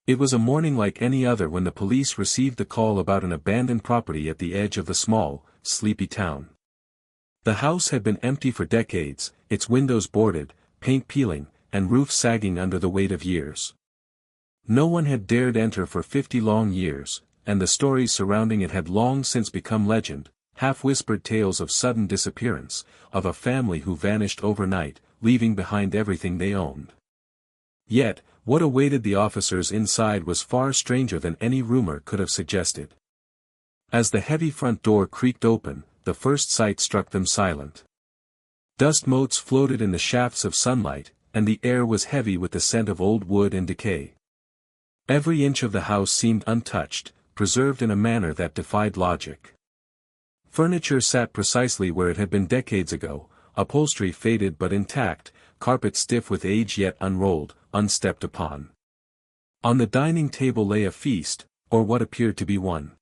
It was a morning like any other when the police received the call about an abandoned property at the edge of the small, sleepy town. The house had been empty for decades, its windows boarded, paint peeling, and roof sagging under the weight of years. No one had dared enter for 50 long years, and the stories surrounding it had long since become legend, half-whispered tales of sudden disappearance, of a family who vanished overnight, leaving behind everything they owned. Yet, what awaited the officers inside was far stranger than any rumor could have suggested. As the heavy front door creaked open, the first sight struck them silent. Dust motes floated in the shafts of sunlight, and the air was heavy with the scent of old wood and decay. Every inch of the house seemed untouched, preserved in a manner that defied logic. Furniture sat precisely where it had been decades ago, upholstery faded but intact, carpet stiff with age yet unrolled, unstepped upon. On the dining table lay a feast, or what appeared to be one.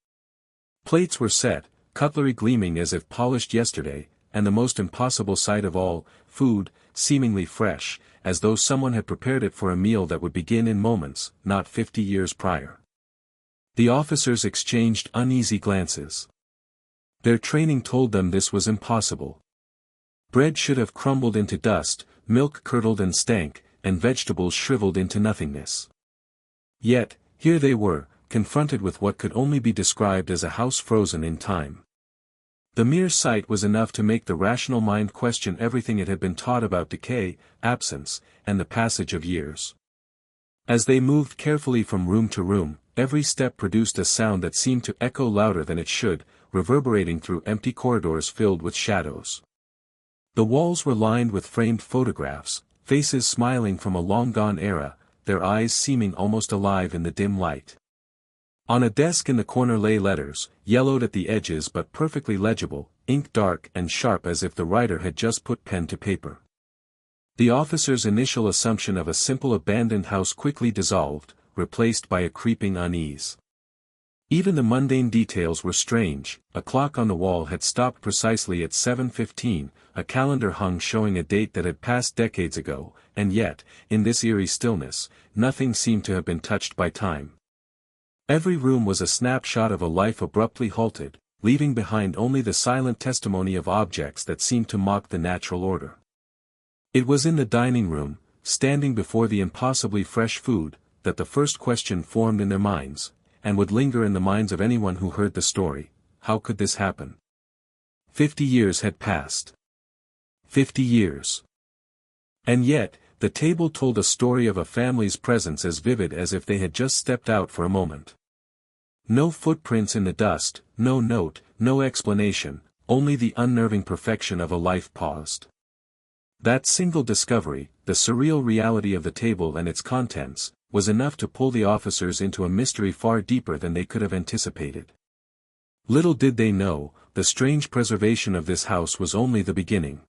Plates were set, cutlery gleaming as if polished yesterday, and the most impossible sight of all, food, seemingly fresh, as though someone had prepared it for a meal that would begin in moments, not 50 years prior. The officers exchanged uneasy glances. Their training told them this was impossible. Bread should have crumbled into dust, milk curdled and stank, and vegetables shriveled into nothingness. Yet, here they were, confronted with what could only be described as a house frozen in time. The mere sight was enough to make the rational mind question everything it had been taught about decay, absence, and the passage of years. As they moved carefully from room to room, every step produced a sound that seemed to echo louder than it should, reverberating through empty corridors filled with shadows. The walls were lined with framed photographs, faces smiling from a long-gone era, their eyes seeming almost alive in the dim light. On a desk in the corner lay letters, yellowed at the edges but perfectly legible, ink dark and sharp as if the writer had just put pen to paper. The officer's initial assumption of a simple abandoned house quickly dissolved, replaced by a creeping unease. Even the mundane details were strange. A clock on the wall had stopped precisely at 7:15, a calendar hung showing a date that had passed decades ago, and yet, in this eerie stillness, nothing seemed to have been touched by time. Every room was a snapshot of a life abruptly halted, leaving behind only the silent testimony of objects that seemed to mock the natural order. It was in the dining room, standing before the impossibly fresh food, that the first question formed in their minds, and would linger in the minds of anyone who heard the story: how could this happen? 50 years had passed. 50 years. And yet, the table told a story of a family's presence as vivid as if they had just stepped out for a moment. No footprints in the dust, no note, no explanation, only the unnerving perfection of a life paused. That single discovery, the surreal reality of the table and its contents, was enough to pull the officers into a mystery far deeper than they could have anticipated. Little did they know, the strange preservation of this house was only the beginning.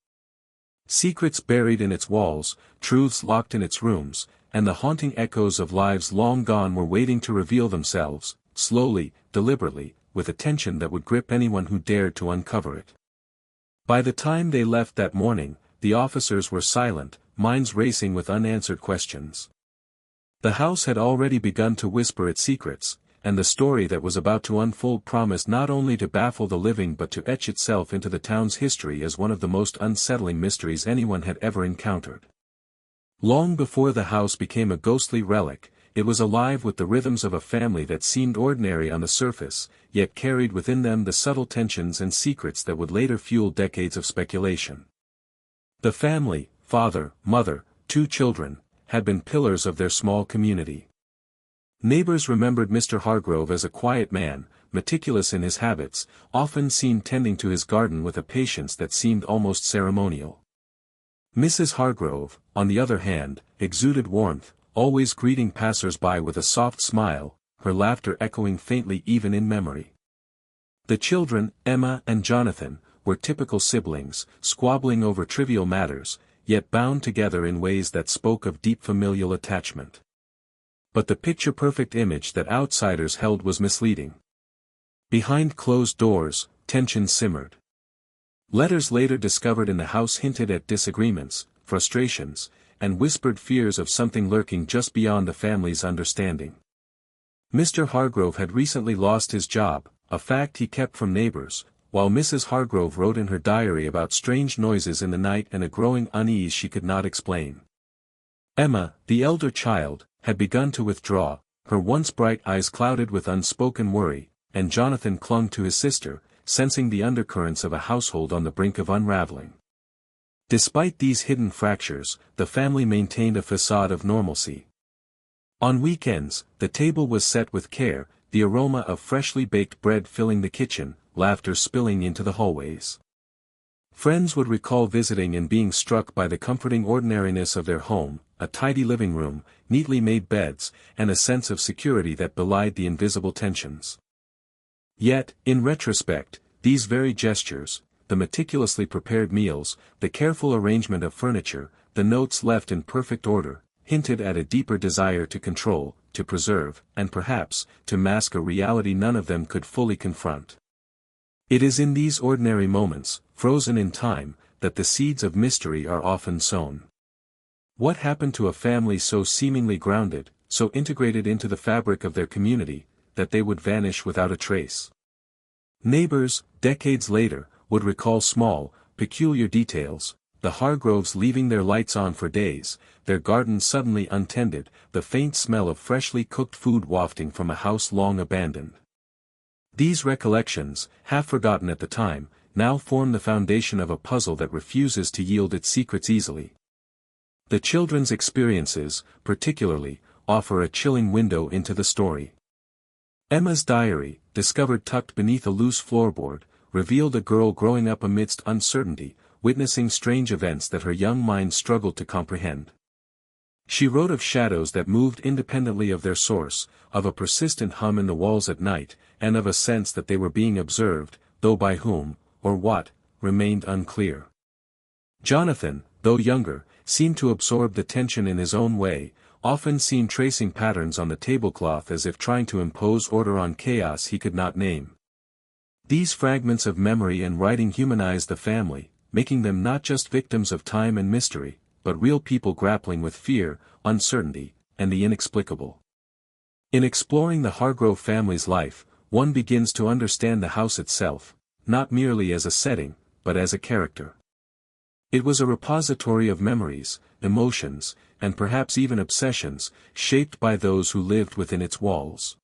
Secrets buried in its walls, truths locked in its rooms, and the haunting echoes of lives long gone were waiting to reveal themselves, slowly, deliberately, with a tension that would grip anyone who dared to uncover it. By the time they left that morning, the officers were silent, minds racing with unanswered questions. The house had already begun to whisper its secrets, and the story that was about to unfold promised not only to baffle the living but to etch itself into the town's history as one of the most unsettling mysteries anyone had ever encountered. Long before the house became a ghostly relic, it was alive with the rhythms of a family that seemed ordinary on the surface, yet carried within them the subtle tensions and secrets that would later fuel decades of speculation. The family, father, mother, 2 children, had been pillars of their small community. Neighbors remembered Mr. Hargrove as a quiet man, meticulous in his habits, often seen tending to his garden with a patience that seemed almost ceremonial. Mrs. Hargrove, on the other hand, exuded warmth, always greeting passers-by with a soft smile, her laughter echoing faintly even in memory. The children, Emma and Jonathan, were typical siblings, squabbling over trivial matters, yet bound together in ways that spoke of deep familial attachment. But the picture-perfect image that outsiders held was misleading. Behind closed doors, tension simmered. Letters later discovered in the house hinted at disagreements, frustrations, and whispered fears of something lurking just beyond the family's understanding. Mr. Hargrove had recently lost his job, a fact he kept from neighbors, while Mrs. Hargrove wrote in her diary about strange noises in the night and a growing unease she could not explain. Emma, the elder child, had begun to withdraw, her once bright eyes clouded with unspoken worry, and Jonathan clung to his sister, sensing the undercurrents of a household on the brink of unraveling. Despite these hidden fractures, the family maintained a facade of normalcy. On weekends, the table was set with care, the aroma of freshly baked bread filling the kitchen, laughter spilling into the hallways. Friends would recall visiting and being struck by the comforting ordinariness of their home, a tidy living room, neatly made beds, and a sense of security that belied the invisible tensions. Yet, in retrospect, these very gestures, the meticulously prepared meals, the careful arrangement of furniture, the notes left in perfect order, hinted at a deeper desire to control, to preserve, and perhaps, to mask a reality none of them could fully confront. It is in these ordinary moments, frozen in time, that the seeds of mystery are often sown. What happened to a family so seemingly grounded, so integrated into the fabric of their community, that they would vanish without a trace? Neighbors, decades later, would recall small, peculiar details, the Hargroves leaving their lights on for days, their garden suddenly untended, the faint smell of freshly cooked food wafting from a house long abandoned. These recollections, half forgotten at the time, now form the foundation of a puzzle that refuses to yield its secrets easily. The children's experiences, particularly, offer a chilling window into the story. Emma's diary, discovered tucked beneath a loose floorboard, revealed a girl growing up amidst uncertainty, witnessing strange events that her young mind struggled to comprehend. She wrote of shadows that moved independently of their source, of a persistent hum in the walls at night, and of a sense that they were being observed, though by whom, or what, remained unclear. Jonathan, though younger, seemed to absorb the tension in his own way, often seen tracing patterns on the tablecloth as if trying to impose order on chaos he could not name. These fragments of memory and writing humanized the family, making them not just victims of time and mystery, but real people grappling with fear, uncertainty, and the inexplicable. In exploring the Hargrove family's life, one begins to understand the house itself, not merely as a setting, but as a character. It was a repository of memories, emotions, and perhaps even obsessions, shaped by those who lived within its walls.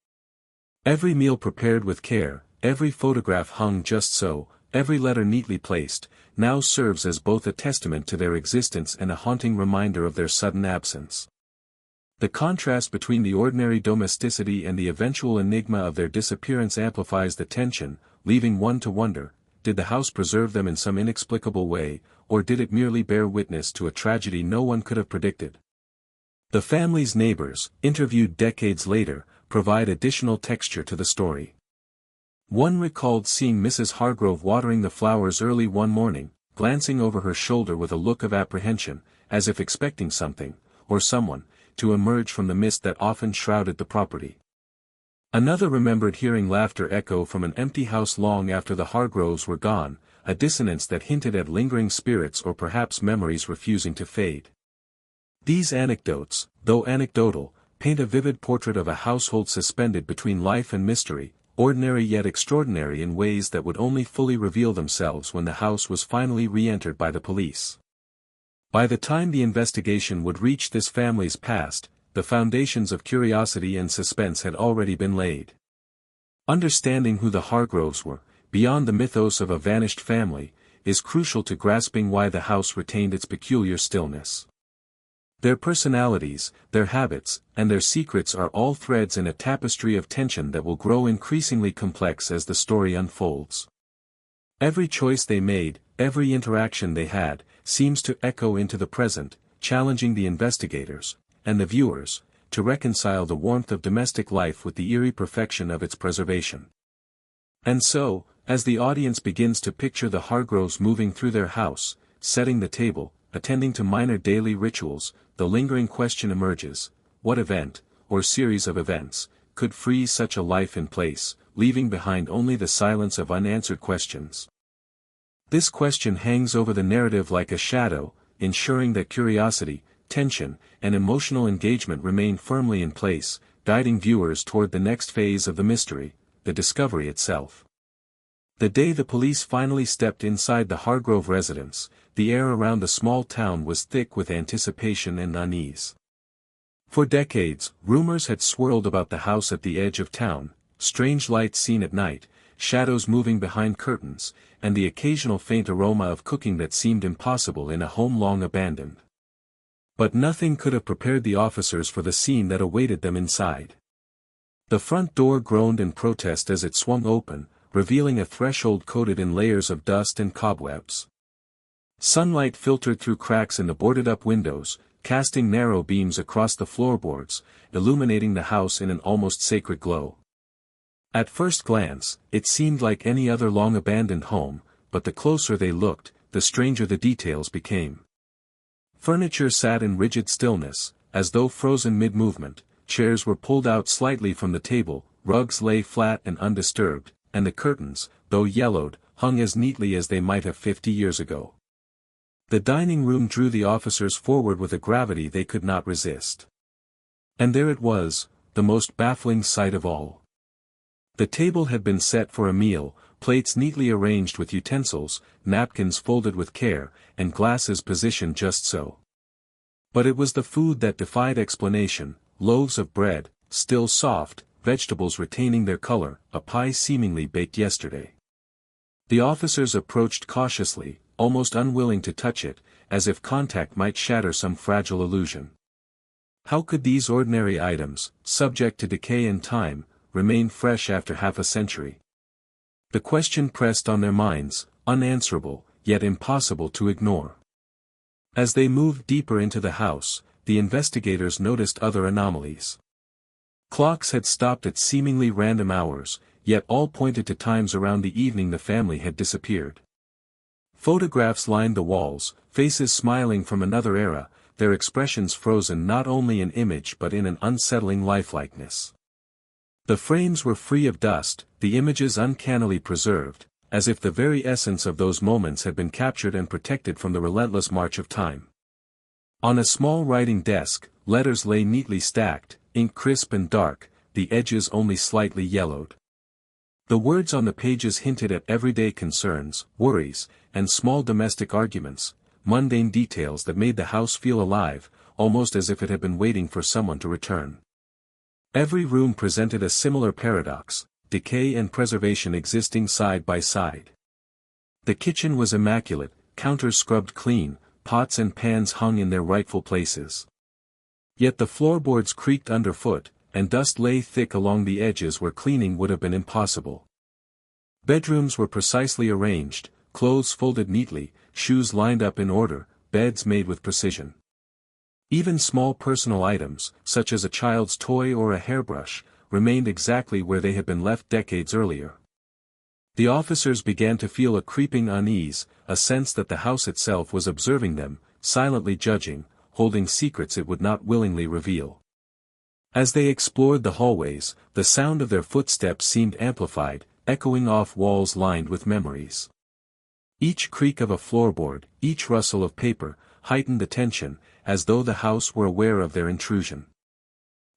Every meal prepared with care, every photograph hung just so, every letter neatly placed, now serves as both a testament to their existence and a haunting reminder of their sudden absence. The contrast between the ordinary domesticity and the eventual enigma of their disappearance amplifies the tension, leaving one to wonder, did the house preserve them in some inexplicable way, or did it merely bear witness to a tragedy no one could have predicted? The family's neighbors, interviewed decades later, provide additional texture to the story. One recalled seeing Mrs. Hargrove watering the flowers early one morning, glancing over her shoulder with a look of apprehension, as if expecting something, or someone, to emerge from the mist that often shrouded the property. Another remembered hearing laughter echo from an empty house long after the Hargroves were gone, a dissonance that hinted at lingering spirits or perhaps memories refusing to fade. These anecdotes, though anecdotal, paint a vivid portrait of a household suspended between life and mystery, ordinary yet extraordinary in ways that would only fully reveal themselves when the house was finally re-entered by the police. By the time the investigation would reach this family's past, the foundations of curiosity and suspense had already been laid. Understanding who the Hargroves were, beyond the mythos of a vanished family, is crucial to grasping why the house retained its peculiar stillness. Their personalities, their habits, and their secrets are all threads in a tapestry of tension that will grow increasingly complex as the story unfolds. Every choice they made, every interaction they had, seems to echo into the present, challenging the investigators, and the viewers, to reconcile the warmth of domestic life with the eerie perfection of its preservation. And so, as the audience begins to picture the Hargroves moving through their house, setting the table, attending to minor daily rituals, the lingering question emerges: what event, or series of events, could freeze such a life in place, leaving behind only the silence of unanswered questions? This question hangs over the narrative like a shadow, ensuring that curiosity, tension, and emotional engagement remain firmly in place, guiding viewers toward the next phase of the mystery, the discovery itself. The day the police finally stepped inside the Hargrove residence, the air around the small town was thick with anticipation and unease. For decades, rumors had swirled about the house at the edge of town, strange lights seen at night, shadows moving behind curtains, and the occasional faint aroma of cooking that seemed impossible in a home long abandoned. But nothing could have prepared the officers for the scene that awaited them inside. The front door groaned in protest as it swung open, revealing a threshold coated in layers of dust and cobwebs. Sunlight filtered through cracks in the boarded-up windows, casting narrow beams across the floorboards, illuminating the house in an almost sacred glow. At first glance, it seemed like any other long-abandoned home, but the closer they looked, the stranger the details became. Furniture sat in rigid stillness, as though frozen mid-movement, chairs were pulled out slightly from the table, rugs lay flat and undisturbed, and the curtains, though yellowed, hung as neatly as they might have 50 years ago. The dining room drew the officers forward with a gravity they could not resist. And there it was, the most baffling sight of all. The table had been set for a meal, plates neatly arranged with utensils, napkins folded with care, and glasses positioned just so. But it was the food that defied explanation: loaves of bread, still soft, vegetables retaining their color, a pie seemingly baked yesterday. The officers approached cautiously, almost unwilling to touch it, as if contact might shatter some fragile illusion. How could these ordinary items, subject to decay and time, remain fresh after half a century? The question pressed on their minds, unanswerable, yet impossible to ignore. As they moved deeper into the house, the investigators noticed other anomalies. Clocks had stopped at seemingly random hours, yet all pointed to times around the evening the family had disappeared. Photographs lined the walls, faces smiling from another era, their expressions frozen not only in image but in an unsettling lifelikeness. The frames were free of dust, the images uncannily preserved, as if the very essence of those moments had been captured and protected from the relentless march of time. On a small writing desk, letters lay neatly stacked, ink crisp and dark, the edges only slightly yellowed. The words on the pages hinted at everyday concerns, worries, and small domestic arguments, mundane details that made the house feel alive, almost as if it had been waiting for someone to return. Every room presented a similar paradox: decay and preservation existing side by side. The kitchen was immaculate, counters scrubbed clean, pots and pans hung in their rightful places. Yet the floorboards creaked underfoot, and dust lay thick along the edges where cleaning would have been impossible. Bedrooms were precisely arranged, clothes folded neatly, shoes lined up in order, beds made with precision. Even small personal items, such as a child's toy or a hairbrush, remained exactly where they had been left decades earlier. The officers began to feel a creeping unease, a sense that the house itself was observing them, silently judging, holding secrets it would not willingly reveal. As they explored the hallways, the sound of their footsteps seemed amplified, echoing off walls lined with memories. Each creak of a floorboard, each rustle of paper, heightened the tension, as though the house were aware of their intrusion.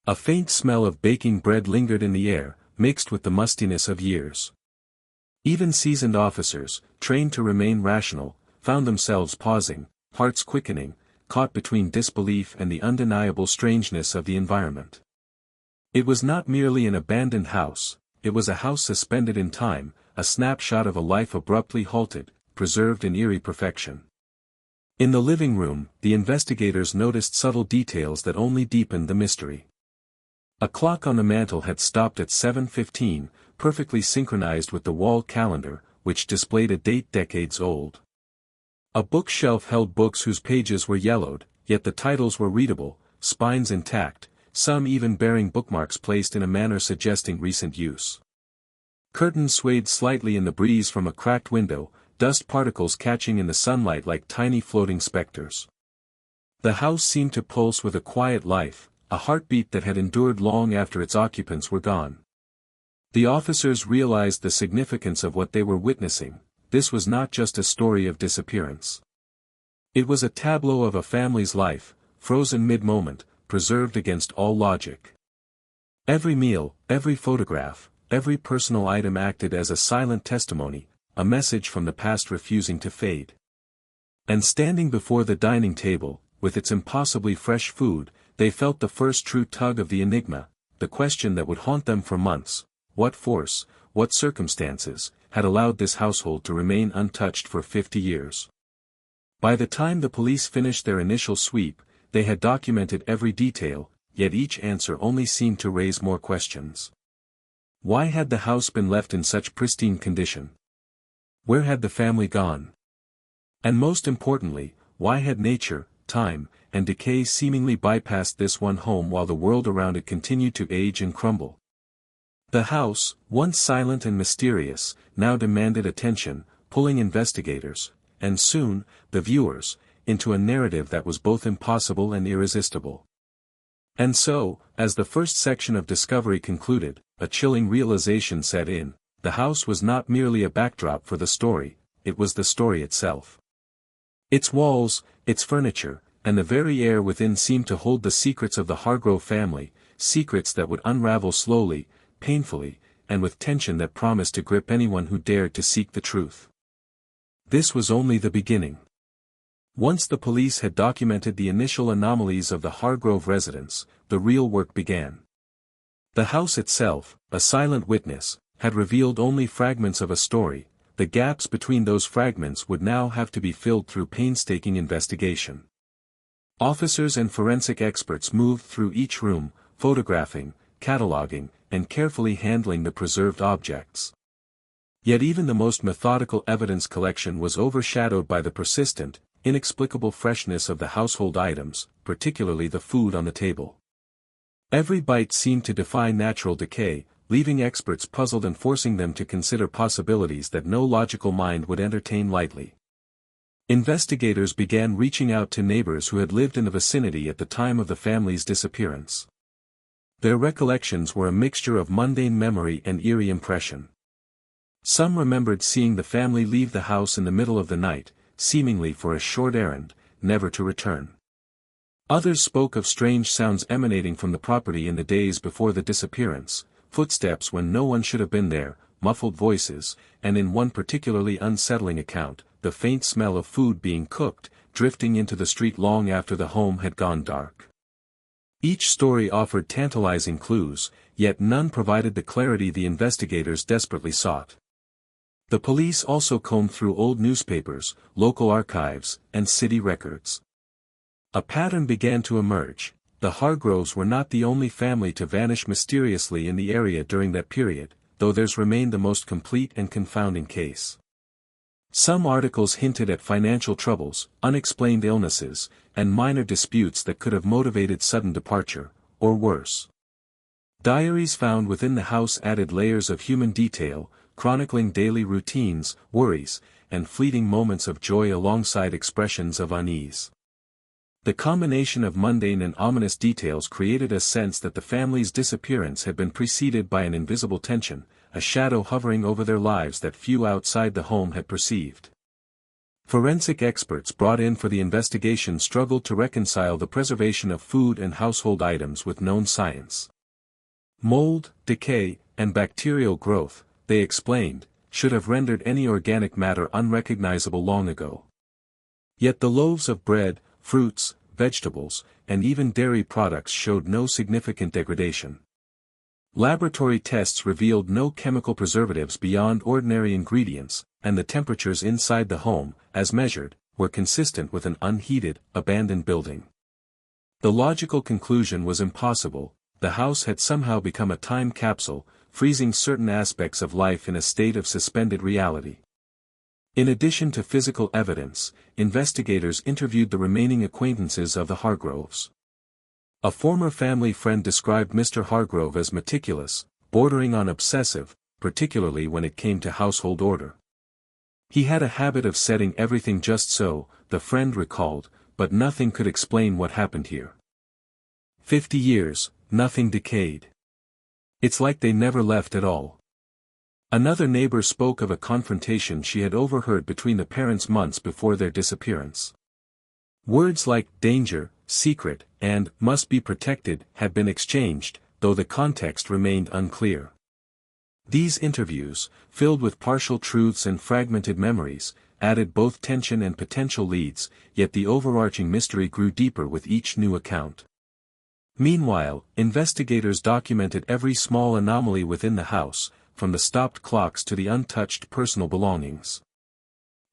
A faint smell of baking bread lingered in the air, mixed with the mustiness of years. Even seasoned officers, trained to remain rational, found themselves pausing, hearts quickening, caught between disbelief and the undeniable strangeness of the environment. It was not merely an abandoned house, it was a house suspended in time, a snapshot of a life abruptly halted, preserved in eerie perfection. In the living room, the investigators noticed subtle details that only deepened the mystery. A clock on the mantel had stopped at 7:15, perfectly synchronized with the wall calendar, which displayed a date decades old. A bookshelf held books whose pages were yellowed, yet the titles were readable, spines intact, some even bearing bookmarks placed in a manner suggesting recent use. Curtains swayed slightly in the breeze from a cracked window, dust particles catching in the sunlight like tiny floating specters. The house seemed to pulse with a quiet life, a heartbeat that had endured long after its occupants were gone. The officers realized the significance of what they were witnessing. This was not just a story of disappearance. It was a tableau of a family's life, frozen mid-moment, preserved against all logic. Every meal, every photograph, every personal item acted as a silent testimony, a message from the past refusing to fade. And standing before the dining table, with its impossibly fresh food, they felt the first true tug of the enigma, the question that would haunt them for months: what force, what circumstances, had allowed this household to remain untouched for 50 years? By the time the police finished their initial sweep, they had documented every detail, yet each answer only seemed to raise more questions. Why had the house been left in such pristine condition? Where had the family gone? And most importantly, why had nature, time, and decay seemingly bypassed this one home while the world around it continued to age and crumble? The house, once silent and mysterious, now demanded attention, pulling investigators, and soon, the viewers, into a narrative that was both impossible and irresistible. And so, as the first section of Discovery concluded, a chilling realization set in: the house was not merely a backdrop for the story, it was the story itself. Its walls, its furniture, and the very air within seemed to hold the secrets of the Hargrove family, secrets that would unravel slowly, painfully, and with tension that promised to grip anyone who dared to seek the truth. This was only the beginning. Once the police had documented the initial anomalies of the Hargrove residence, the real work began. The house itself, a silent witness, had revealed only fragments of a story. The gaps between those fragments would now have to be filled through painstaking investigation. Officers and forensic experts moved through each room, photographing, cataloging, and carefully handling the preserved objects. Yet even the most methodical evidence collection was overshadowed by the persistent, inexplicable freshness of the household items, particularly the food on the table. Every bite seemed to defy natural decay, leaving experts puzzled and forcing them to consider possibilities that no logical mind would entertain lightly. Investigators began reaching out to neighbors who had lived in the vicinity at the time of the family's disappearance. Their recollections were a mixture of mundane memory and eerie impression. Some remembered seeing the family leave the house in the middle of the night, seemingly for a short errand, never to return. Others spoke of strange sounds emanating from the property in the days before the disappearance, footsteps when no one should have been there, muffled voices, and in one particularly unsettling account, the faint smell of food being cooked, drifting into the street long after the home had gone dark. Each story offered tantalizing clues, yet none provided the clarity the investigators desperately sought. The police also combed through old newspapers, local archives, and city records. A pattern began to emerge: the Hargroves were not the only family to vanish mysteriously in the area during that period, though theirs remained the most complete and confounding case. Some articles hinted at financial troubles, unexplained illnesses, and minor disputes that could have motivated sudden departure, or worse. Diaries found within the house added layers of human detail, chronicling daily routines, worries, and fleeting moments of joy alongside expressions of unease. The combination of mundane and ominous details created a sense that the family's disappearance had been preceded by an invisible tension, a shadow hovering over their lives that few outside the home had perceived. Forensic experts brought in for the investigation struggled to reconcile the preservation of food and household items with known science. Mold, decay, and bacterial growth, they explained, should have rendered any organic matter unrecognizable long ago. Yet the loaves of bread, fruits, vegetables, and even dairy products showed no significant degradation. Laboratory tests revealed no chemical preservatives beyond ordinary ingredients, and the temperatures inside the home, as measured, were consistent with an unheated, abandoned building. The logical conclusion was impossible: the house had somehow become a time capsule, freezing certain aspects of life in a state of suspended reality. In addition to physical evidence, investigators interviewed the remaining acquaintances of the Hargroves. A former family friend described Mr. Hargrove as meticulous, bordering on obsessive, particularly when it came to household order. He had a habit of setting everything just so, the friend recalled, but nothing could explain what happened here. 50 years, nothing decayed. It's like they never left at all. Another neighbor spoke of a confrontation she had overheard between the parents months before their disappearance. Words like danger, secret, and must be protected had been exchanged, though the context remained unclear. These interviews, filled with partial truths and fragmented memories, added both tension and potential leads, yet the overarching mystery grew deeper with each new account. Meanwhile, investigators documented every small anomaly within the house, from the stopped clocks to the untouched personal belongings.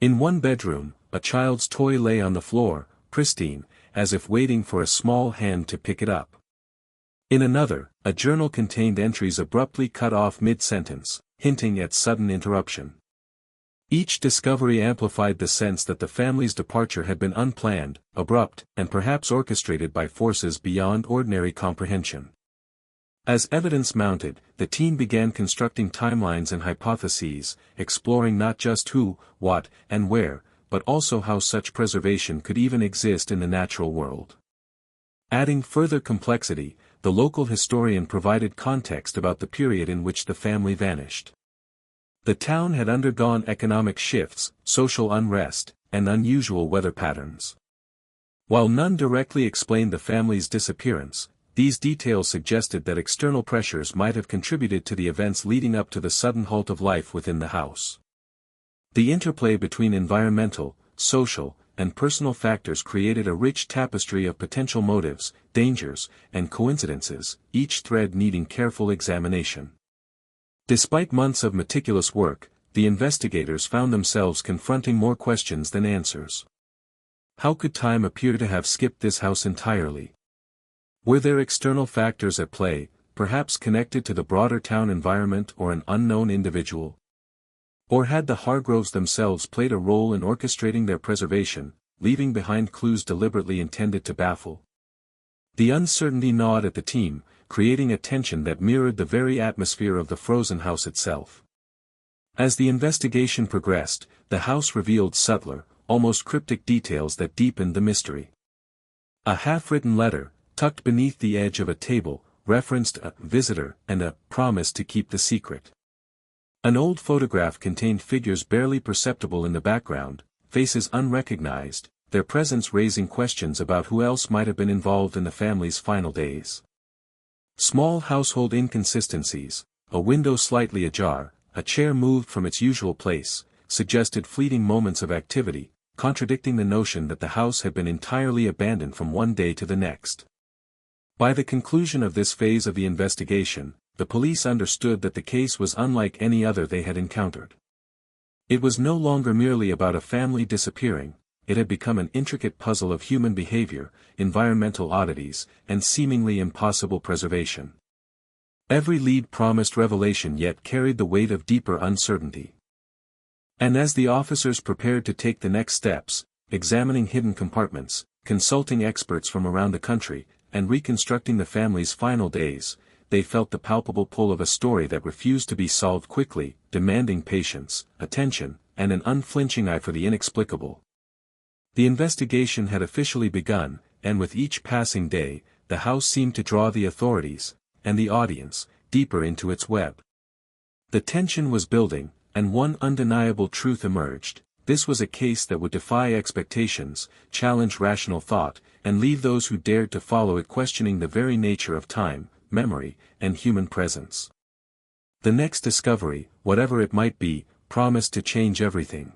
In one bedroom, a child's toy lay on the floor, pristine, as if waiting for a small hand to pick it up. In another, a journal contained entries abruptly cut off mid-sentence, hinting at sudden interruption. Each discovery amplified the sense that the family's departure had been unplanned, abrupt, and perhaps orchestrated by forces beyond ordinary comprehension. As evidence mounted, the team began constructing timelines and hypotheses, exploring not just who, what, and where, but also how such preservation could even exist in the natural world. Adding further complexity, the local historian provided context about the period in which the family vanished. The town had undergone economic shifts, social unrest, and unusual weather patterns. While none directly explained the family's disappearance, these details suggested that external pressures might have contributed to the events leading up to the sudden halt of life within the house. The interplay between environmental, social, and personal factors created a rich tapestry of potential motives, dangers, and coincidences, each thread needing careful examination. Despite months of meticulous work, the investigators found themselves confronting more questions than answers. How could time appear to have skipped this house entirely? Were there external factors at play, perhaps connected to the broader town environment or an unknown individual? Or had the Hargroves themselves played a role in orchestrating their preservation, leaving behind clues deliberately intended to baffle? The uncertainty gnawed at the team, creating a tension that mirrored the very atmosphere of the frozen house itself. As the investigation progressed, the house revealed subtler, almost cryptic details that deepened the mystery. A half-written letter, tucked beneath the edge of a table, referenced a visitor and a promise to keep the secret. An old photograph contained figures barely perceptible in the background, faces unrecognized, their presence raising questions about who else might have been involved in the family's final days. Small household inconsistencies, a window slightly ajar, a chair moved from its usual place, suggested fleeting moments of activity, contradicting the notion that the house had been entirely abandoned from one day to the next. By the conclusion of this phase of the investigation, the police understood that the case was unlike any other they had encountered. It was no longer merely about a family disappearing, it had become an intricate puzzle of human behavior, environmental oddities, and seemingly impossible preservation. Every lead promised revelation yet carried the weight of deeper uncertainty. And as the officers prepared to take the next steps, examining hidden compartments, consulting experts from around the country, and reconstructing the family's final days, they felt the palpable pull of a story that refused to be solved quickly, demanding patience, attention, and an unflinching eye for the inexplicable. The investigation had officially begun, and with each passing day, the house seemed to draw the authorities, and the audience, deeper into its web. The tension was building, and one undeniable truth emerged: this was a case that would defy expectations, challenge rational thought, and leave those who dared to follow it questioning the very nature of time, memory, and human presence. The next discovery, whatever it might be, promised to change everything.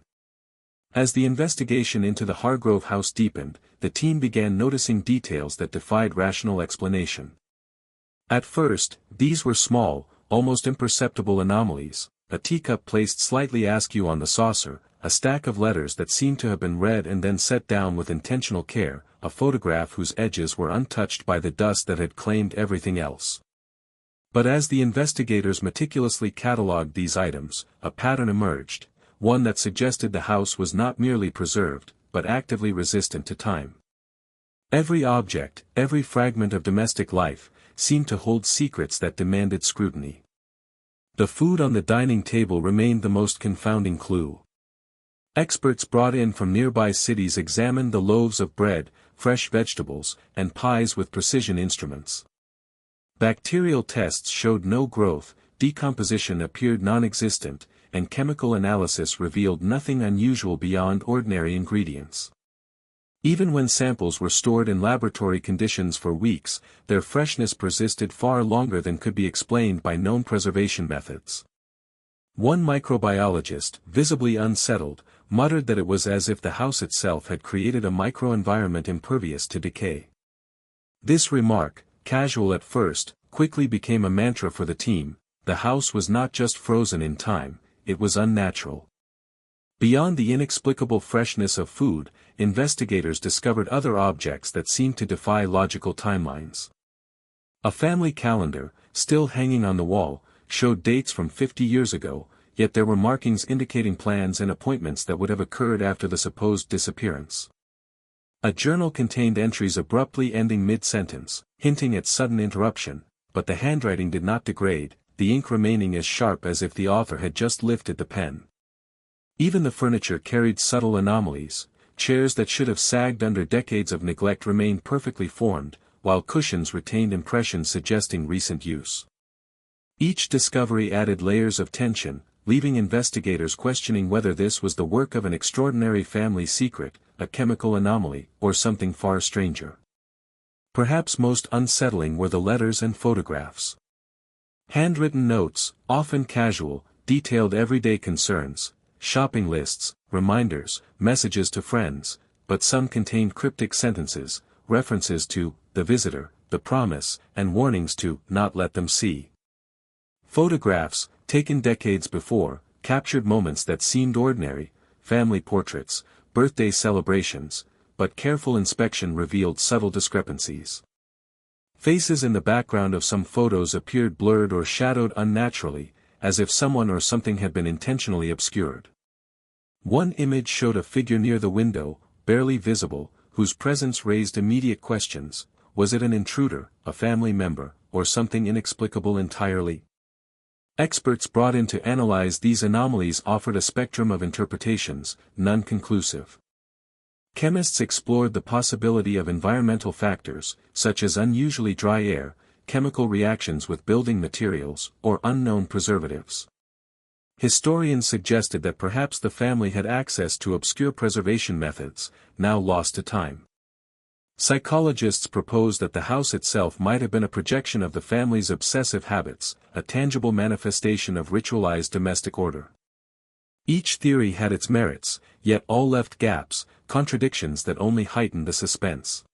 As the investigation into the Hargrove house deepened, the team began noticing details that defied rational explanation. At first, these were small, almost imperceptible anomalies: a teacup placed slightly askew on the saucer, a stack of letters that seemed to have been read and then set down with intentional care, a photograph whose edges were untouched by the dust that had claimed everything else. But as the investigators meticulously catalogued these items, a pattern emerged, one that suggested the house was not merely preserved, but actively resistant to time. Every object, every fragment of domestic life, seemed to hold secrets that demanded scrutiny. The food on the dining table remained the most confounding clue. Experts brought in from nearby cities examined the loaves of bread, fresh vegetables, and pies with precision instruments. Bacterial tests showed no growth, decomposition appeared non-existent, and chemical analysis revealed nothing unusual beyond ordinary ingredients. Even when samples were stored in laboratory conditions for weeks, their freshness persisted far longer than could be explained by known preservation methods. One microbiologist, visibly unsettled, muttered that it was as if the house itself had created a microenvironment impervious to decay. This remark, casual at first, quickly became a mantra for the team. The house was not just frozen in time, it was unnatural. Beyond the inexplicable freshness of food, investigators discovered other objects that seemed to defy logical timelines. A family calendar, still hanging on the wall, showed dates from 50 years ago, yet there were markings indicating plans and appointments that would have occurred after the supposed disappearance. A journal contained entries abruptly ending mid-sentence, hinting at sudden interruption, but the handwriting did not degrade, the ink remaining as sharp as if the author had just lifted the pen. Even the furniture carried subtle anomalies. Chairs that should have sagged under decades of neglect remained perfectly formed, while cushions retained impressions suggesting recent use. Each discovery added layers of tension, leaving investigators questioning whether this was the work of an extraordinary family secret, a chemical anomaly, or something far stranger. Perhaps most unsettling were the letters and photographs. Handwritten notes, often casual, detailed everyday concerns, shopping lists, reminders, messages to friends, but some contained cryptic sentences, references to the visitor, the promise, and warnings to not let them see. Photographs, taken decades before, captured moments that seemed ordinary, family portraits, birthday celebrations, but careful inspection revealed subtle discrepancies. Faces in the background of some photos appeared blurred or shadowed unnaturally, as if someone or something had been intentionally obscured. One image showed a figure near the window, barely visible, whose presence raised immediate questions. Was it an intruder, a family member, or something inexplicable entirely? Experts brought in to analyze these anomalies offered a spectrum of interpretations, none conclusive. Chemists explored the possibility of environmental factors, such as unusually dry air, chemical reactions with building materials, or unknown preservatives. Historians suggested that perhaps the family had access to obscure preservation methods, now lost to time. Psychologists proposed that the house itself might have been a projection of the family's obsessive habits, a tangible manifestation of ritualized domestic order. Each theory had its merits, yet all left gaps, contradictions that only heightened the suspense.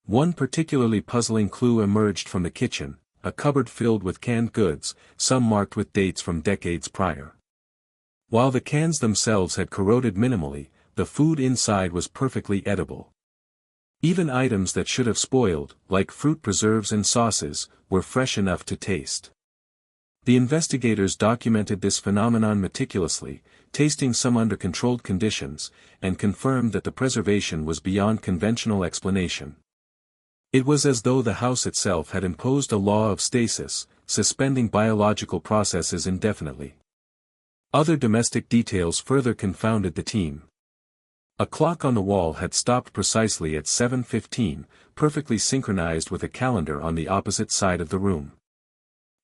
One particularly puzzling clue emerged from the kitchen, a cupboard filled with canned goods, some marked with dates from decades prior. While the cans themselves had corroded minimally, the food inside was perfectly edible. Even items that should have spoiled, like fruit preserves and sauces, were fresh enough to taste. The investigators documented this phenomenon meticulously, tasting some under controlled conditions, and confirmed that the preservation was beyond conventional explanation. It was as though the house itself had imposed a law of stasis, suspending biological processes indefinitely. Other domestic details further confounded the team. A clock on the wall had stopped precisely at 7:15, perfectly synchronized with a calendar on the opposite side of the room.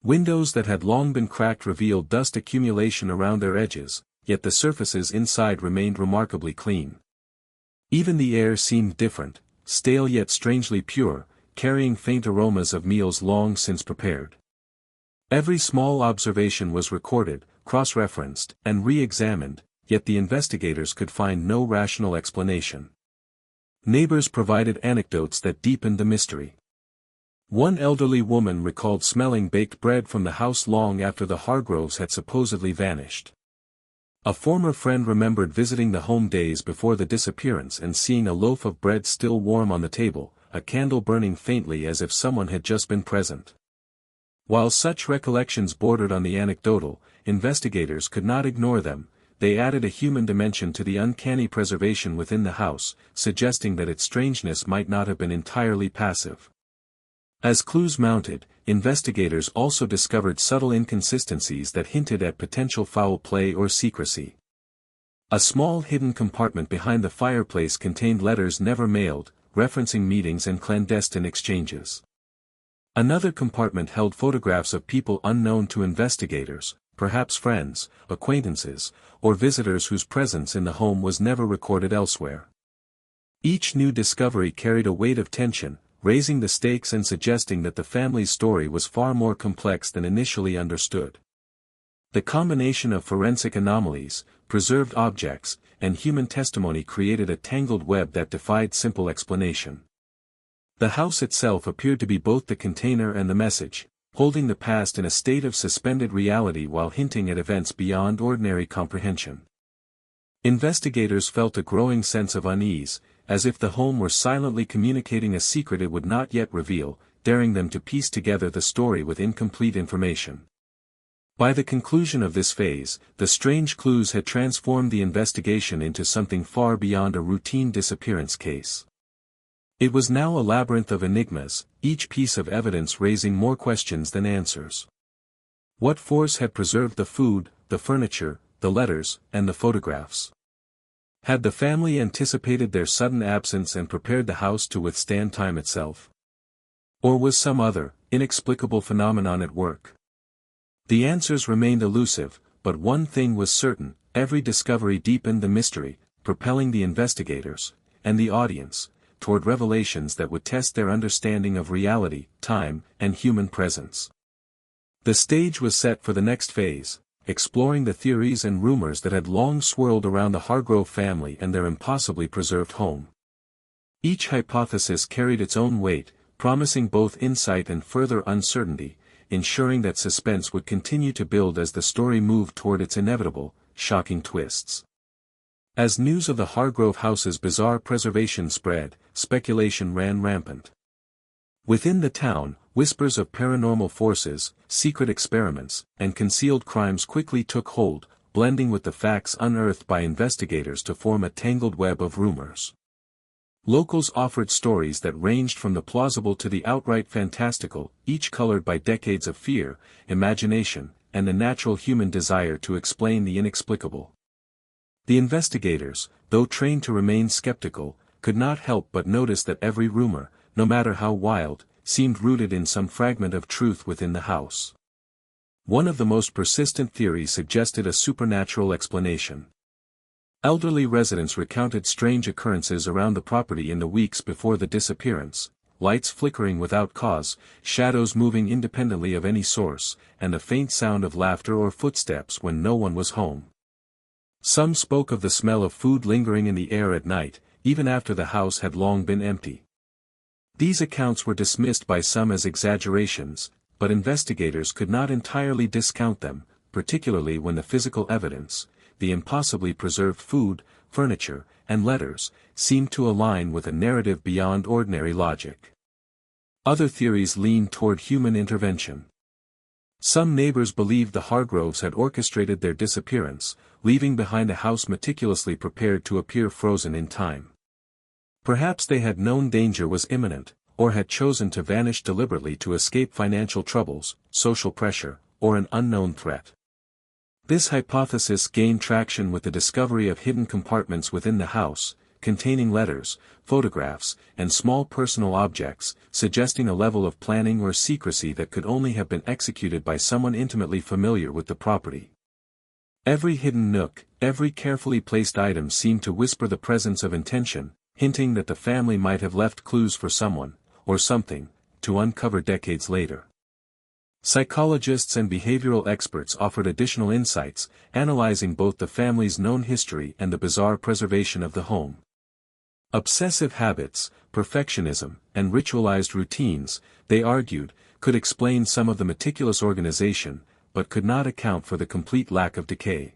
Windows that had long been cracked revealed dust accumulation around their edges, yet the surfaces inside remained remarkably clean. Even the air seemed different, stale yet strangely pure, carrying faint aromas of meals long since prepared. Every small observation was recorded, cross-referenced, and re-examined, yet the investigators could find no rational explanation. Neighbors provided anecdotes that deepened the mystery. One elderly woman recalled smelling baked bread from the house long after the Hargroves had supposedly vanished. A former friend remembered visiting the home days before the disappearance and seeing a loaf of bread still warm on the table, a candle burning faintly as if someone had just been present. While such recollections bordered on the anecdotal, investigators could not ignore them. They added a human dimension to the uncanny preservation within the house, suggesting that its strangeness might not have been entirely passive. As clues mounted, investigators also discovered subtle inconsistencies that hinted at potential foul play or secrecy. A small hidden compartment behind the fireplace contained letters never mailed, referencing meetings and clandestine exchanges. Another compartment held photographs of people unknown to investigators, perhaps friends, acquaintances, or visitors whose presence in the home was never recorded elsewhere. Each new discovery carried a weight of tension, raising the stakes and suggesting that the family's story was far more complex than initially understood. The combination of forensic anomalies, preserved objects, and human testimony created a tangled web that defied simple explanation. The house itself appeared to be both the container and the message, holding the past in a state of suspended reality while hinting at events beyond ordinary comprehension. Investigators felt a growing sense of unease, as if the home were silently communicating a secret it would not yet reveal, daring them to piece together the story with incomplete information. By the conclusion of this phase, the strange clues had transformed the investigation into something far beyond a routine disappearance case. It was now a labyrinth of enigmas, each piece of evidence raising more questions than answers. What force had preserved the food, the furniture, the letters, and the photographs? Had the family anticipated their sudden absence and prepared the house to withstand time itself? Or was some other, inexplicable phenomenon at work? The answers remained elusive, but one thing was certain: every discovery deepened the mystery, propelling the investigators, and the audience, toward revelations that would test their understanding of reality, time, and human presence. The stage was set for the next phase, exploring the theories and rumors that had long swirled around the Hargrove family and their impossibly preserved home. Each hypothesis carried its own weight, promising both insight and further uncertainty, ensuring that suspense would continue to build as the story moved toward its inevitable, shocking twists. As news of the Hargrove house's bizarre preservation spread, speculation ran rampant. Within the town, whispers of paranormal forces, secret experiments, and concealed crimes quickly took hold, blending with the facts unearthed by investigators to form a tangled web of rumors. Locals offered stories that ranged from the plausible to the outright fantastical, each colored by decades of fear, imagination, and the natural human desire to explain the inexplicable. The investigators, though trained to remain skeptical, could not help but notice that every rumor, no matter how wild, seemed rooted in some fragment of truth within the house. One of the most persistent theories suggested a supernatural explanation. Elderly residents recounted strange occurrences around the property in the weeks before the disappearance: lights flickering without cause, shadows moving independently of any source, and the faint sound of laughter or footsteps when no one was home. Some spoke of the smell of food lingering in the air at night, even after the house had long been empty. These accounts were dismissed by some as exaggerations, but investigators could not entirely discount them, particularly when the physical evidence, the impossibly preserved food, furniture, and letters, seemed to align with a narrative beyond ordinary logic. Other theories leaned toward human intervention. Some neighbors believed the Hargroves had orchestrated their disappearance, leaving behind a house meticulously prepared to appear frozen in time. Perhaps they had known danger was imminent, or had chosen to vanish deliberately to escape financial troubles, social pressure, or an unknown threat. This hypothesis gained traction with the discovery of hidden compartments within the house, containing letters, photographs, and small personal objects, suggesting a level of planning or secrecy that could only have been executed by someone intimately familiar with the property. Every hidden nook, every carefully placed item seemed to whisper the presence of intention, hinting that the family might have left clues for someone, or something, to uncover decades later. Psychologists and behavioral experts offered additional insights, analyzing both the family's known history and the bizarre preservation of the home. Obsessive habits, perfectionism, and ritualized routines, they argued, could explain some of the meticulous organization, but could not account for the complete lack of decay.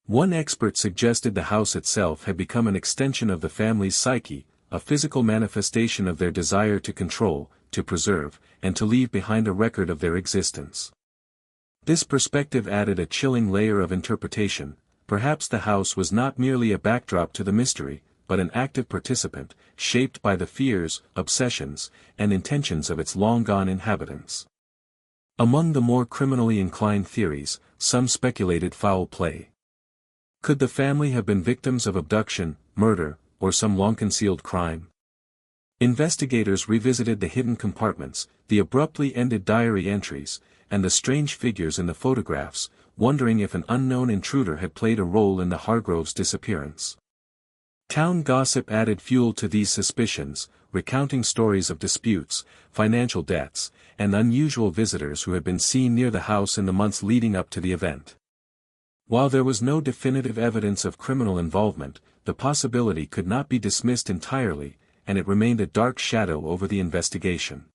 One expert suggested the house itself had become an extension of the family's psyche, a physical manifestation of their desire to control, to preserve, and to leave behind a record of their existence. This perspective added a chilling layer of interpretation. Perhaps the house was not merely a backdrop to the mystery, but an active participant, shaped by the fears, obsessions, and intentions of its long-gone inhabitants. Among the more criminally inclined theories, some speculated foul play. Could the family have been victims of abduction, murder, or some long-concealed crime? Investigators revisited the hidden compartments, the abruptly ended diary entries, and the strange figures in the photographs, wondering if an unknown intruder had played a role in the Hargroves' disappearance. Town gossip added fuel to these suspicions, recounting stories of disputes, financial debts, and unusual visitors who had been seen near the house in the months leading up to the event. While there was no definitive evidence of criminal involvement, the possibility could not be dismissed entirely, and it remained a dark shadow over the investigation.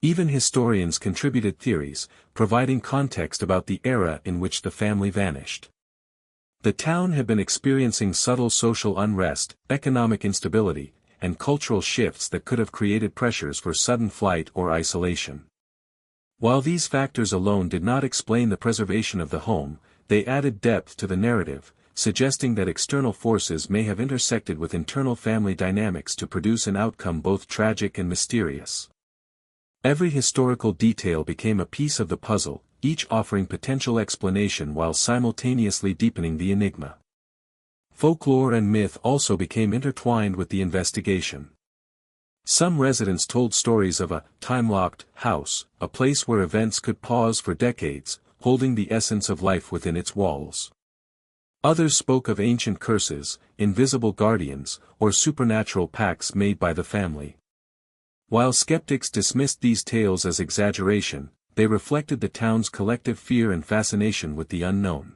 Even historians contributed theories, providing context about the era in which the family vanished. The town had been experiencing subtle social unrest, economic instability, and cultural shifts that could have created pressures for sudden flight or isolation. While these factors alone did not explain the preservation of the home, they added depth to the narrative, suggesting that external forces may have intersected with internal family dynamics to produce an outcome both tragic and mysterious. Every historical detail became a piece of the puzzle, each offering potential explanation while simultaneously deepening the enigma. Folklore and myth also became intertwined with the investigation. Some residents told stories of a time-locked house, a place where events could pause for decades, holding the essence of life within its walls. Others spoke of ancient curses, invisible guardians, or supernatural pacts made by the family. While skeptics dismissed these tales as exaggeration, they reflected the town's collective fear and fascination with the unknown.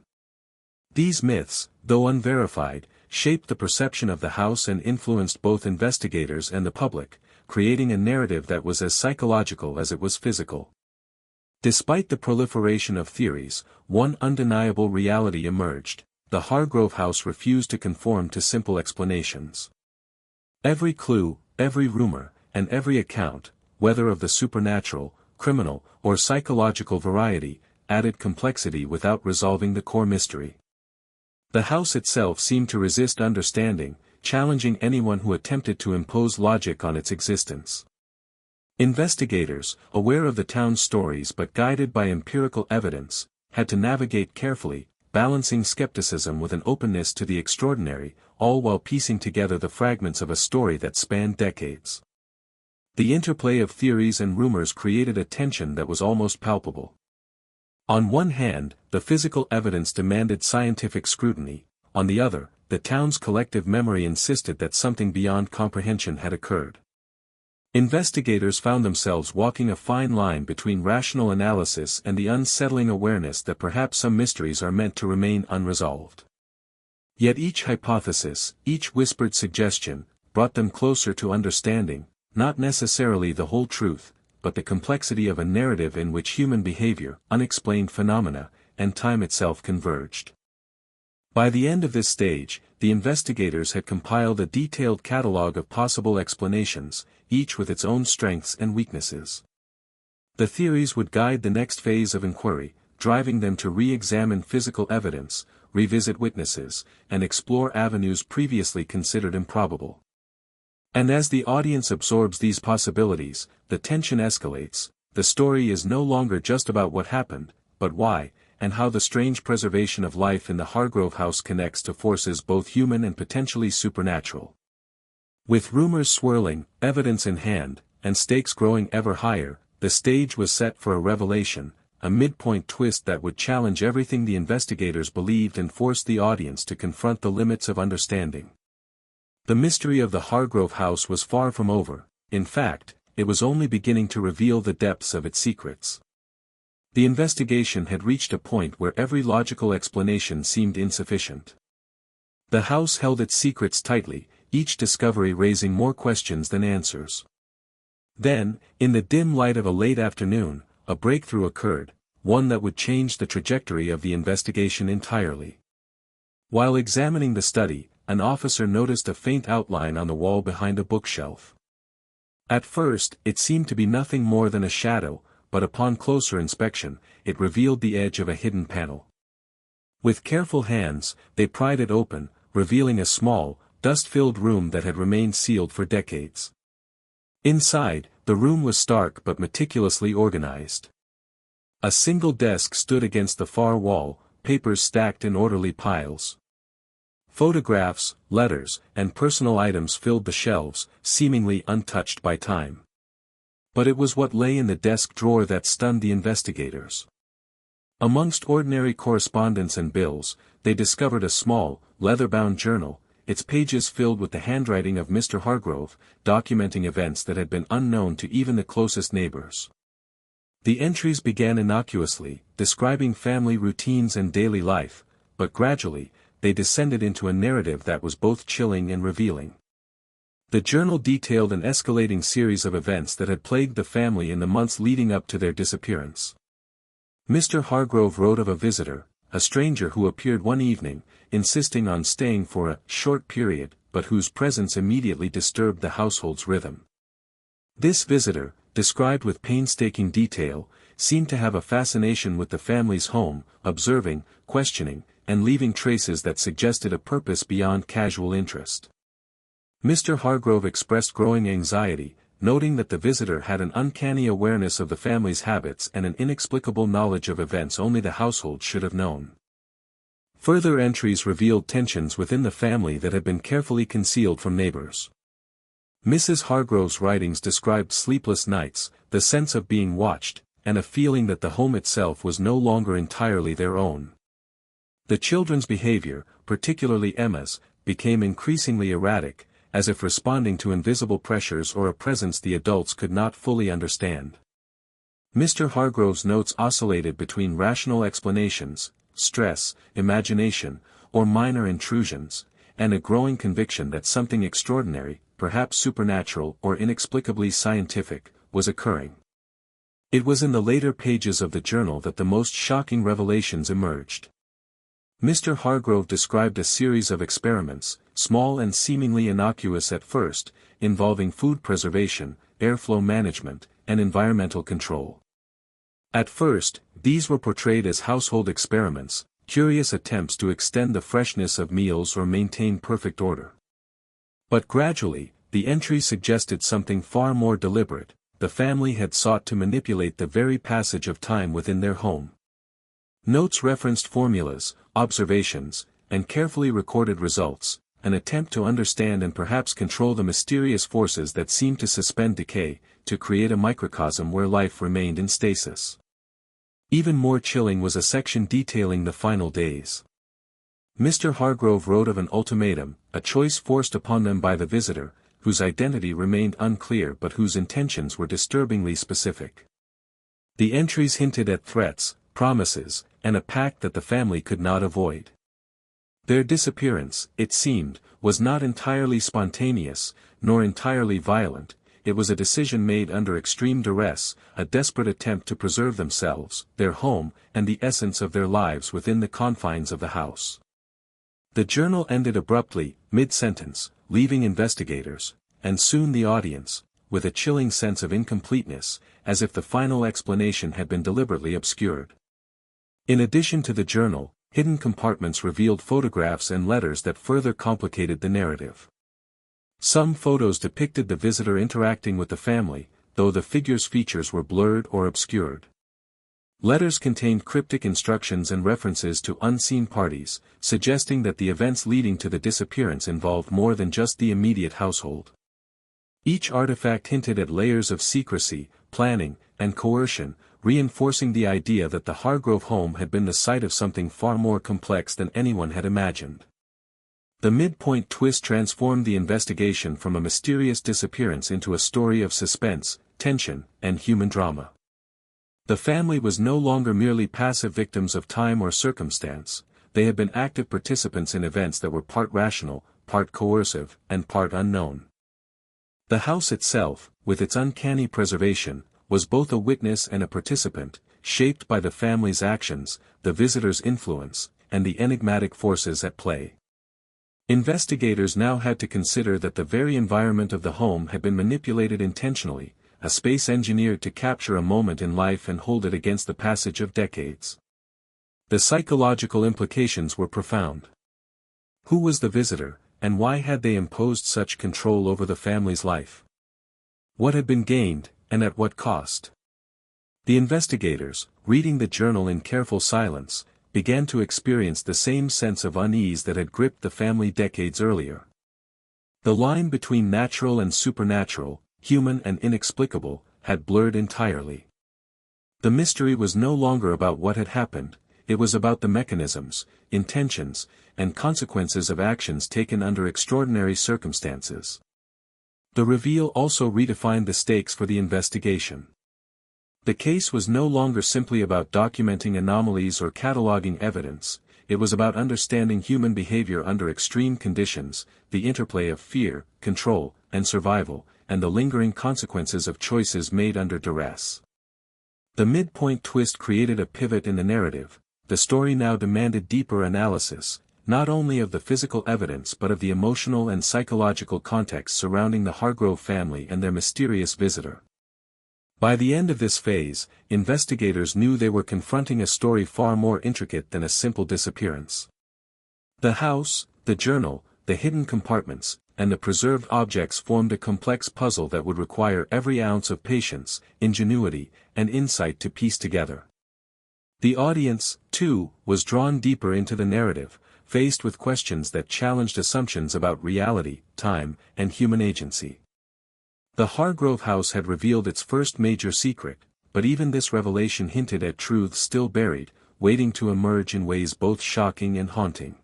These myths, though unverified, shaped the perception of the house and influenced both investigators and the public, creating a narrative that was as psychological as it was physical. Despite the proliferation of theories, one undeniable reality emerged: the Hargrove house refused to conform to simple explanations. Every clue, every rumor, and every account, whether of the supernatural, criminal, or psychological variety, added complexity without resolving the core mystery. The house itself seemed to resist understanding, challenging anyone who attempted to impose logic on its existence. Investigators, aware of the town's stories but guided by empirical evidence, had to navigate carefully, balancing skepticism with an openness to the extraordinary, all while piecing together the fragments of a story that spanned decades. The interplay of theories and rumors created a tension that was almost palpable. On one hand, the physical evidence demanded scientific scrutiny; on the other, the town's collective memory insisted that something beyond comprehension had occurred. Investigators found themselves walking a fine line between rational analysis and the unsettling awareness that perhaps some mysteries are meant to remain unresolved. Yet each hypothesis, each whispered suggestion, brought them closer to understanding, not necessarily the whole truth, but the complexity of a narrative in which human behavior, unexplained phenomena, and time itself converged. By the end of this stage, the investigators had compiled a detailed catalogue of possible explanations, each with its own strengths and weaknesses. The theories would guide the next phase of inquiry, driving them to re-examine physical evidence, revisit witnesses, and explore avenues previously considered improbable. And as the audience absorbs these possibilities, the tension escalates. The story is no longer just about what happened, but why, and how the strange preservation of life in the Hargrove house connects to forces both human and potentially supernatural. With rumors swirling, evidence in hand, and stakes growing ever higher, the stage was set for a revelation, a midpoint twist that would challenge everything the investigators believed and force the audience to confront the limits of understanding. The mystery of the Hargrove house was far from over; in fact, it was only beginning to reveal the depths of its secrets. The investigation had reached a point where every logical explanation seemed insufficient. The house held its secrets tightly, each discovery raising more questions than answers. Then, in the dim light of a late afternoon, a breakthrough occurred, one that would change the trajectory of the investigation entirely. While examining the study, an officer noticed a faint outline on the wall behind a bookshelf. At first, it seemed to be nothing more than a shadow, but upon closer inspection, it revealed the edge of a hidden panel. With careful hands, they pried it open, revealing a small, dust-filled room that had remained sealed for decades. Inside, the room was stark but meticulously organized. A single desk stood against the far wall, papers stacked in orderly piles. Photographs, letters, and personal items filled the shelves, seemingly untouched by time. But it was what lay in the desk drawer that stunned the investigators. Amongst ordinary correspondence and bills, they discovered a small, leather-bound journal, its pages filled with the handwriting of Mr. Hargrove, documenting events that had been unknown to even the closest neighbors. The entries began innocuously, describing family routines and daily life, but gradually, they descended into a narrative that was both chilling and revealing. The journal detailed an escalating series of events that had plagued the family in the months leading up to their disappearance. Mr. Hargrove wrote of a visitor, a stranger who appeared one evening, insisting on staying for a short period, but whose presence immediately disturbed the household's rhythm. This visitor, described with painstaking detail, seemed to have a fascination with the family's home, observing, questioning, and leaving traces that suggested a purpose beyond casual interest. Mr. Hargrove expressed growing anxiety, noting that the visitor had an uncanny awareness of the family's habits and an inexplicable knowledge of events only the household should have known. Further entries revealed tensions within the family that had been carefully concealed from neighbors. Mrs. Hargrove's writings described sleepless nights, the sense of being watched, and a feeling that the home itself was no longer entirely their own. The children's behavior, particularly Emma's, became increasingly erratic, as if responding to invisible pressures or a presence the adults could not fully understand. Mr. Hargrove's notes oscillated between rational explanations, stress, imagination, or minor intrusions, and a growing conviction that something extraordinary, perhaps supernatural or inexplicably scientific, was occurring. It was in the later pages of the journal that the most shocking revelations emerged. Mr. Hargrove described a series of experiments, small and seemingly innocuous at first, involving food preservation, airflow management, and environmental control. At first, these were portrayed as household experiments, curious attempts to extend the freshness of meals or maintain perfect order. But gradually, the entries suggested something far more deliberate. The family had sought to manipulate the very passage of time within their home. Notes referenced formulas, observations, and carefully recorded results, an attempt to understand and perhaps control the mysterious forces that seemed to suspend decay, to create a microcosm where life remained in stasis. Even more chilling was a section detailing the final days. Mr. Hargrove wrote of an ultimatum, a choice forced upon them by the visitor, whose identity remained unclear but whose intentions were disturbingly specific. The entries hinted at threats, promises, and a pact that the family could not avoid. Their disappearance, it seemed, was not entirely spontaneous, nor entirely violent. It was a decision made under extreme duress, a desperate attempt to preserve themselves, their home, and the essence of their lives within the confines of the house. The journal ended abruptly, mid-sentence, leaving investigators, and soon the audience, with a chilling sense of incompleteness, as if the final explanation had been deliberately obscured. In addition to the journal, hidden compartments revealed photographs and letters that further complicated the narrative. Some photos depicted the visitor interacting with the family, though the figure's features were blurred or obscured. Letters contained cryptic instructions and references to unseen parties, suggesting that the events leading to the disappearance involved more than just the immediate household. Each artifact hinted at layers of secrecy, planning, and coercion, reinforcing the idea that the Hargrove home had been the site of something far more complex than anyone had imagined. The midpoint twist transformed the investigation from a mysterious disappearance into a story of suspense, tension, and human drama. The family was no longer merely passive victims of time or circumstance, they had been active participants in events that were part rational, part coercive, and part unknown. The house itself, with its uncanny preservation, was both a witness and a participant, shaped by the family's actions, the visitor's influence, and the enigmatic forces at play. Investigators now had to consider that the very environment of the home had been manipulated intentionally, a space engineered to capture a moment in life and hold it against the passage of decades. The psychological implications were profound. Who was the visitor, and why had they imposed such control over the family's life? What had been gained, and at what cost? The investigators, reading the journal in careful silence, began to experience the same sense of unease that had gripped the family decades earlier. The line between natural and supernatural, human and inexplicable, had blurred entirely. The mystery was no longer about what had happened, it was about the mechanisms, intentions, and consequences of actions taken under extraordinary circumstances. The reveal also redefined the stakes for the investigation. The case was no longer simply about documenting anomalies or cataloging evidence, it was about understanding human behavior under extreme conditions, the interplay of fear, control, and survival, and the lingering consequences of choices made under duress. The midpoint twist created a pivot in the narrative. The story now demanded deeper analysis, not only of the physical evidence but of the emotional and psychological context surrounding the Hargrove family and their mysterious visitor. By the end of this phase, investigators knew they were confronting a story far more intricate than a simple disappearance. The house, the journal, the hidden compartments, and the preserved objects formed a complex puzzle that would require every ounce of patience, ingenuity, and insight to piece together. The audience, too, was drawn deeper into the narrative, faced with questions that challenged assumptions about reality, time, and human agency. The Hargrove house had revealed its first major secret, but even this revelation hinted at truths still buried, waiting to emerge in ways both shocking and haunting.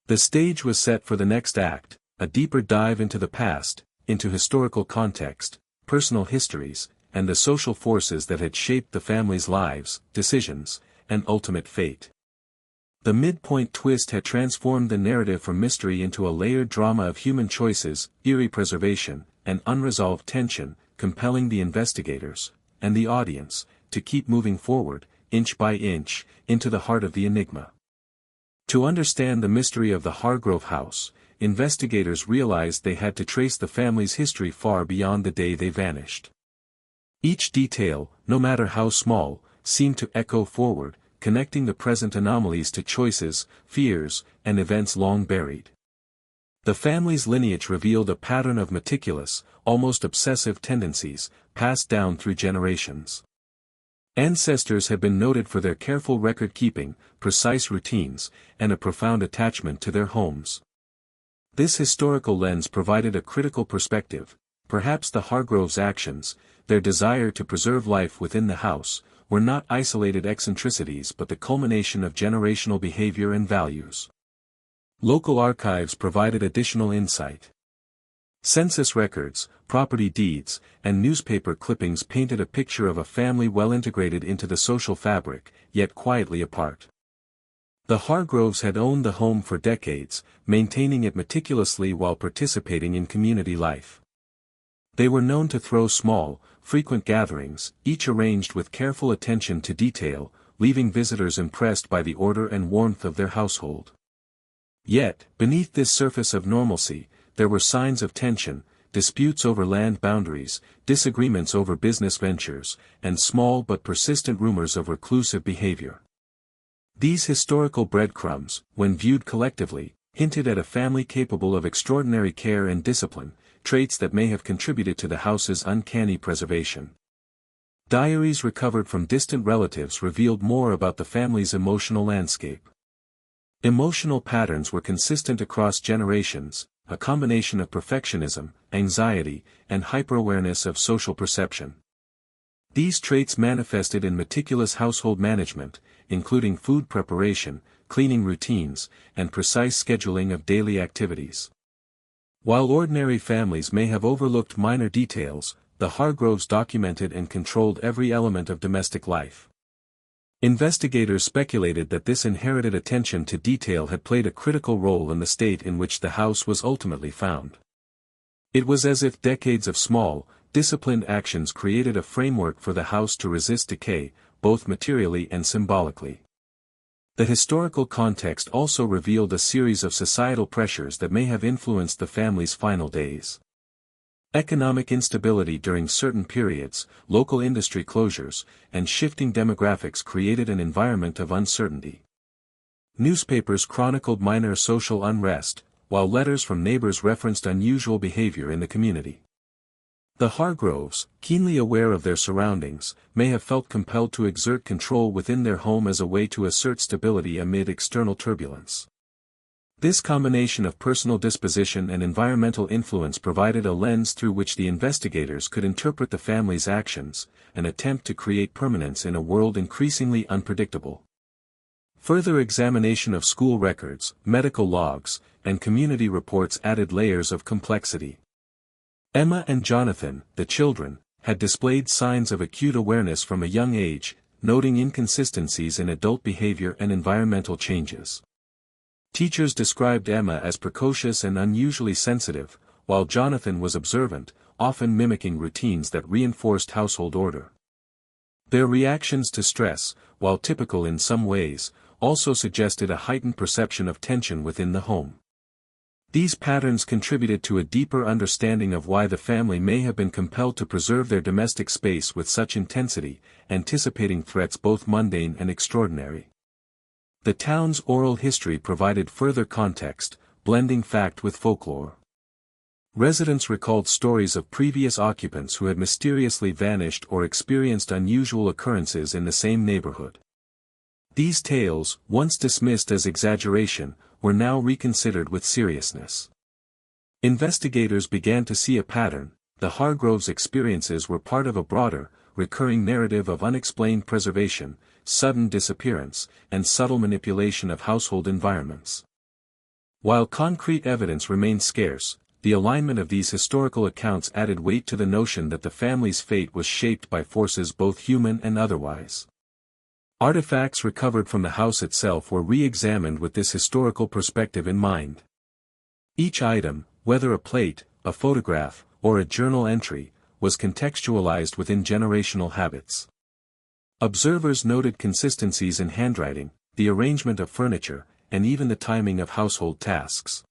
The stage was set for the next act, a deeper dive into the past, into historical context, personal histories, and the social forces that had shaped the family's lives, decisions, and ultimate fate. The midpoint twist had transformed the narrative from mystery into a layered drama of human choices, eerie preservation, and unresolved tension, compelling the investigators, and the audience, to keep moving forward, inch by inch, into the heart of the enigma. To understand the mystery of the Hargrove house, investigators realized they had to trace the family's history far beyond the day they vanished. Each detail, no matter how small, seemed to echo forward, connecting the present anomalies to choices, fears, and events long buried. The family's lineage revealed a pattern of meticulous, almost obsessive tendencies, passed down through generations. Ancestors had been noted for their careful record-keeping, precise routines, and a profound attachment to their homes. This historical lens provided a critical perspective. Perhaps the Hargroves' actions, their desire to preserve life within the house, were not isolated eccentricities but the culmination of generational behavior and values. Local archives provided additional insight. Census records, property deeds, and newspaper clippings painted a picture of a family well integrated into the social fabric, yet quietly apart. The Hargroves had owned the home for decades, maintaining it meticulously while participating in community life. They were known to throw small, frequent gatherings, each arranged with careful attention to detail, leaving visitors impressed by the order and warmth of their household. Yet, beneath this surface of normalcy, there were signs of tension, disputes over land boundaries, disagreements over business ventures, and small but persistent rumors of reclusive behavior. These historical breadcrumbs, when viewed collectively, hinted at a family capable of extraordinary care and discipline, traits that may have contributed to the house's uncanny preservation. Diaries recovered from distant relatives revealed more about the family's emotional landscape. Emotional patterns were consistent across generations, a combination of perfectionism, anxiety, and hyperawareness of social perception. These traits manifested in meticulous household management, including food preparation, cleaning routines, and precise scheduling of daily activities. While ordinary families may have overlooked minor details, the Hargroves documented and controlled every element of domestic life. Investigators speculated that this inherited attention to detail had played a critical role in the state in which the house was ultimately found. It was as if decades of small, disciplined actions created a framework for the house to resist decay, both materially and symbolically. The historical context also revealed a series of societal pressures that may have influenced the family's final days. Economic instability during certain periods, local industry closures, and shifting demographics created an environment of uncertainty. Newspapers chronicled minor social unrest, while letters from neighbors referenced unusual behavior in the community. The Hargroves, keenly aware of their surroundings, may have felt compelled to exert control within their home as a way to assert stability amid external turbulence. This combination of personal disposition and environmental influence provided a lens through which the investigators could interpret the family's actions, an attempt to create permanence in a world increasingly unpredictable. Further examination of school records, medical logs, and community reports added layers of complexity. Emma and Jonathan, the children, had displayed signs of acute awareness from a young age, noting inconsistencies in adult behavior and environmental changes. Teachers described Emma as precocious and unusually sensitive, while Jonathan was observant, often mimicking routines that reinforced household order. Their reactions to stress, while typical in some ways, also suggested a heightened perception of tension within the home. These patterns contributed to a deeper understanding of why the family may have been compelled to preserve their domestic space with such intensity, anticipating threats both mundane and extraordinary. The town's oral history provided further context, blending fact with folklore. Residents recalled stories of previous occupants who had mysteriously vanished or experienced unusual occurrences in the same neighborhood. These tales, once dismissed as exaggeration, were now reconsidered with seriousness. Investigators began to see a pattern. The Hargroves' experiences were part of a broader, recurring narrative of unexplained preservation, sudden disappearance, and subtle manipulation of household environments. While concrete evidence remained scarce, the alignment of these historical accounts added weight to the notion that the family's fate was shaped by forces both human and otherwise. Artifacts recovered from the house itself were re-examined with this historical perspective in mind. Each item, whether a plate, a photograph, or a journal entry, was contextualized within generational habits. Observers noted consistencies in handwriting, the arrangement of furniture, and even the timing of household tasks.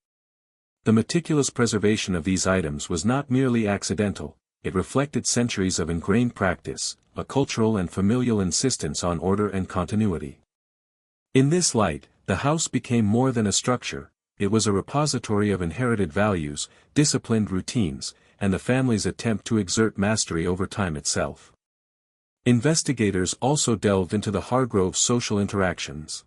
The meticulous preservation of these items was not merely accidental, it reflected centuries of ingrained practice, a cultural and familial insistence on order and continuity. In this light, the house became more than a structure, it was a repository of inherited values, disciplined routines, and the family's attempt to exert mastery over time itself. Investigators also delved into the Hargroves' social interactions.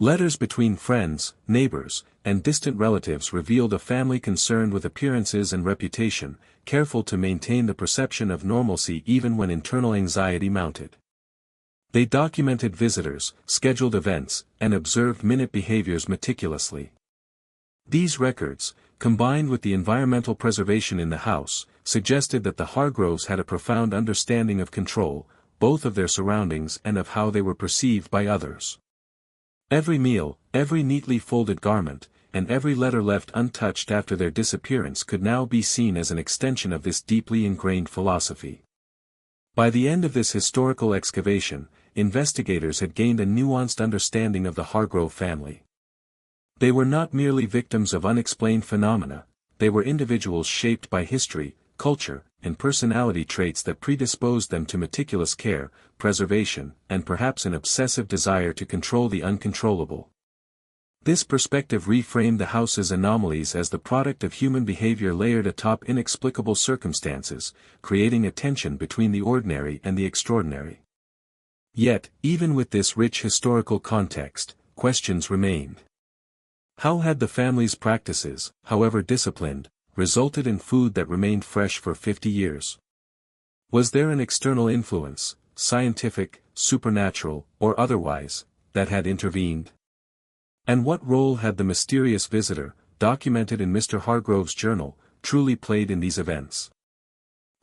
Letters between friends, neighbors, and distant relatives revealed a family concerned with appearances and reputation, careful to maintain the perception of normalcy even when internal anxiety mounted. They documented visitors, scheduled events, and observed minute behaviors meticulously. These records, combined with the environmental preservation in the house, suggested that the Hargroves had a profound understanding of control, both of their surroundings and of how they were perceived by others. Every meal, every neatly folded garment, and every letter left untouched after their disappearance could now be seen as an extension of this deeply ingrained philosophy. By the end of this historical excavation, investigators had gained a nuanced understanding of the Hargrove family. They were not merely victims of unexplained phenomena, they were individuals shaped by history, culture, and personality traits that predisposed them to meticulous care, preservation, and perhaps an obsessive desire to control the uncontrollable. This perspective reframed the house's anomalies as the product of human behavior layered atop inexplicable circumstances, creating a tension between the ordinary and the extraordinary. Yet, even with this rich historical context, questions remained. How had the family's practices, however disciplined, resulted in food that remained fresh for 50 years? Was there an external influence, scientific, supernatural, or otherwise, that had intervened? And what role had the mysterious visitor, documented in Mr. Hargrove's journal, truly played in these events?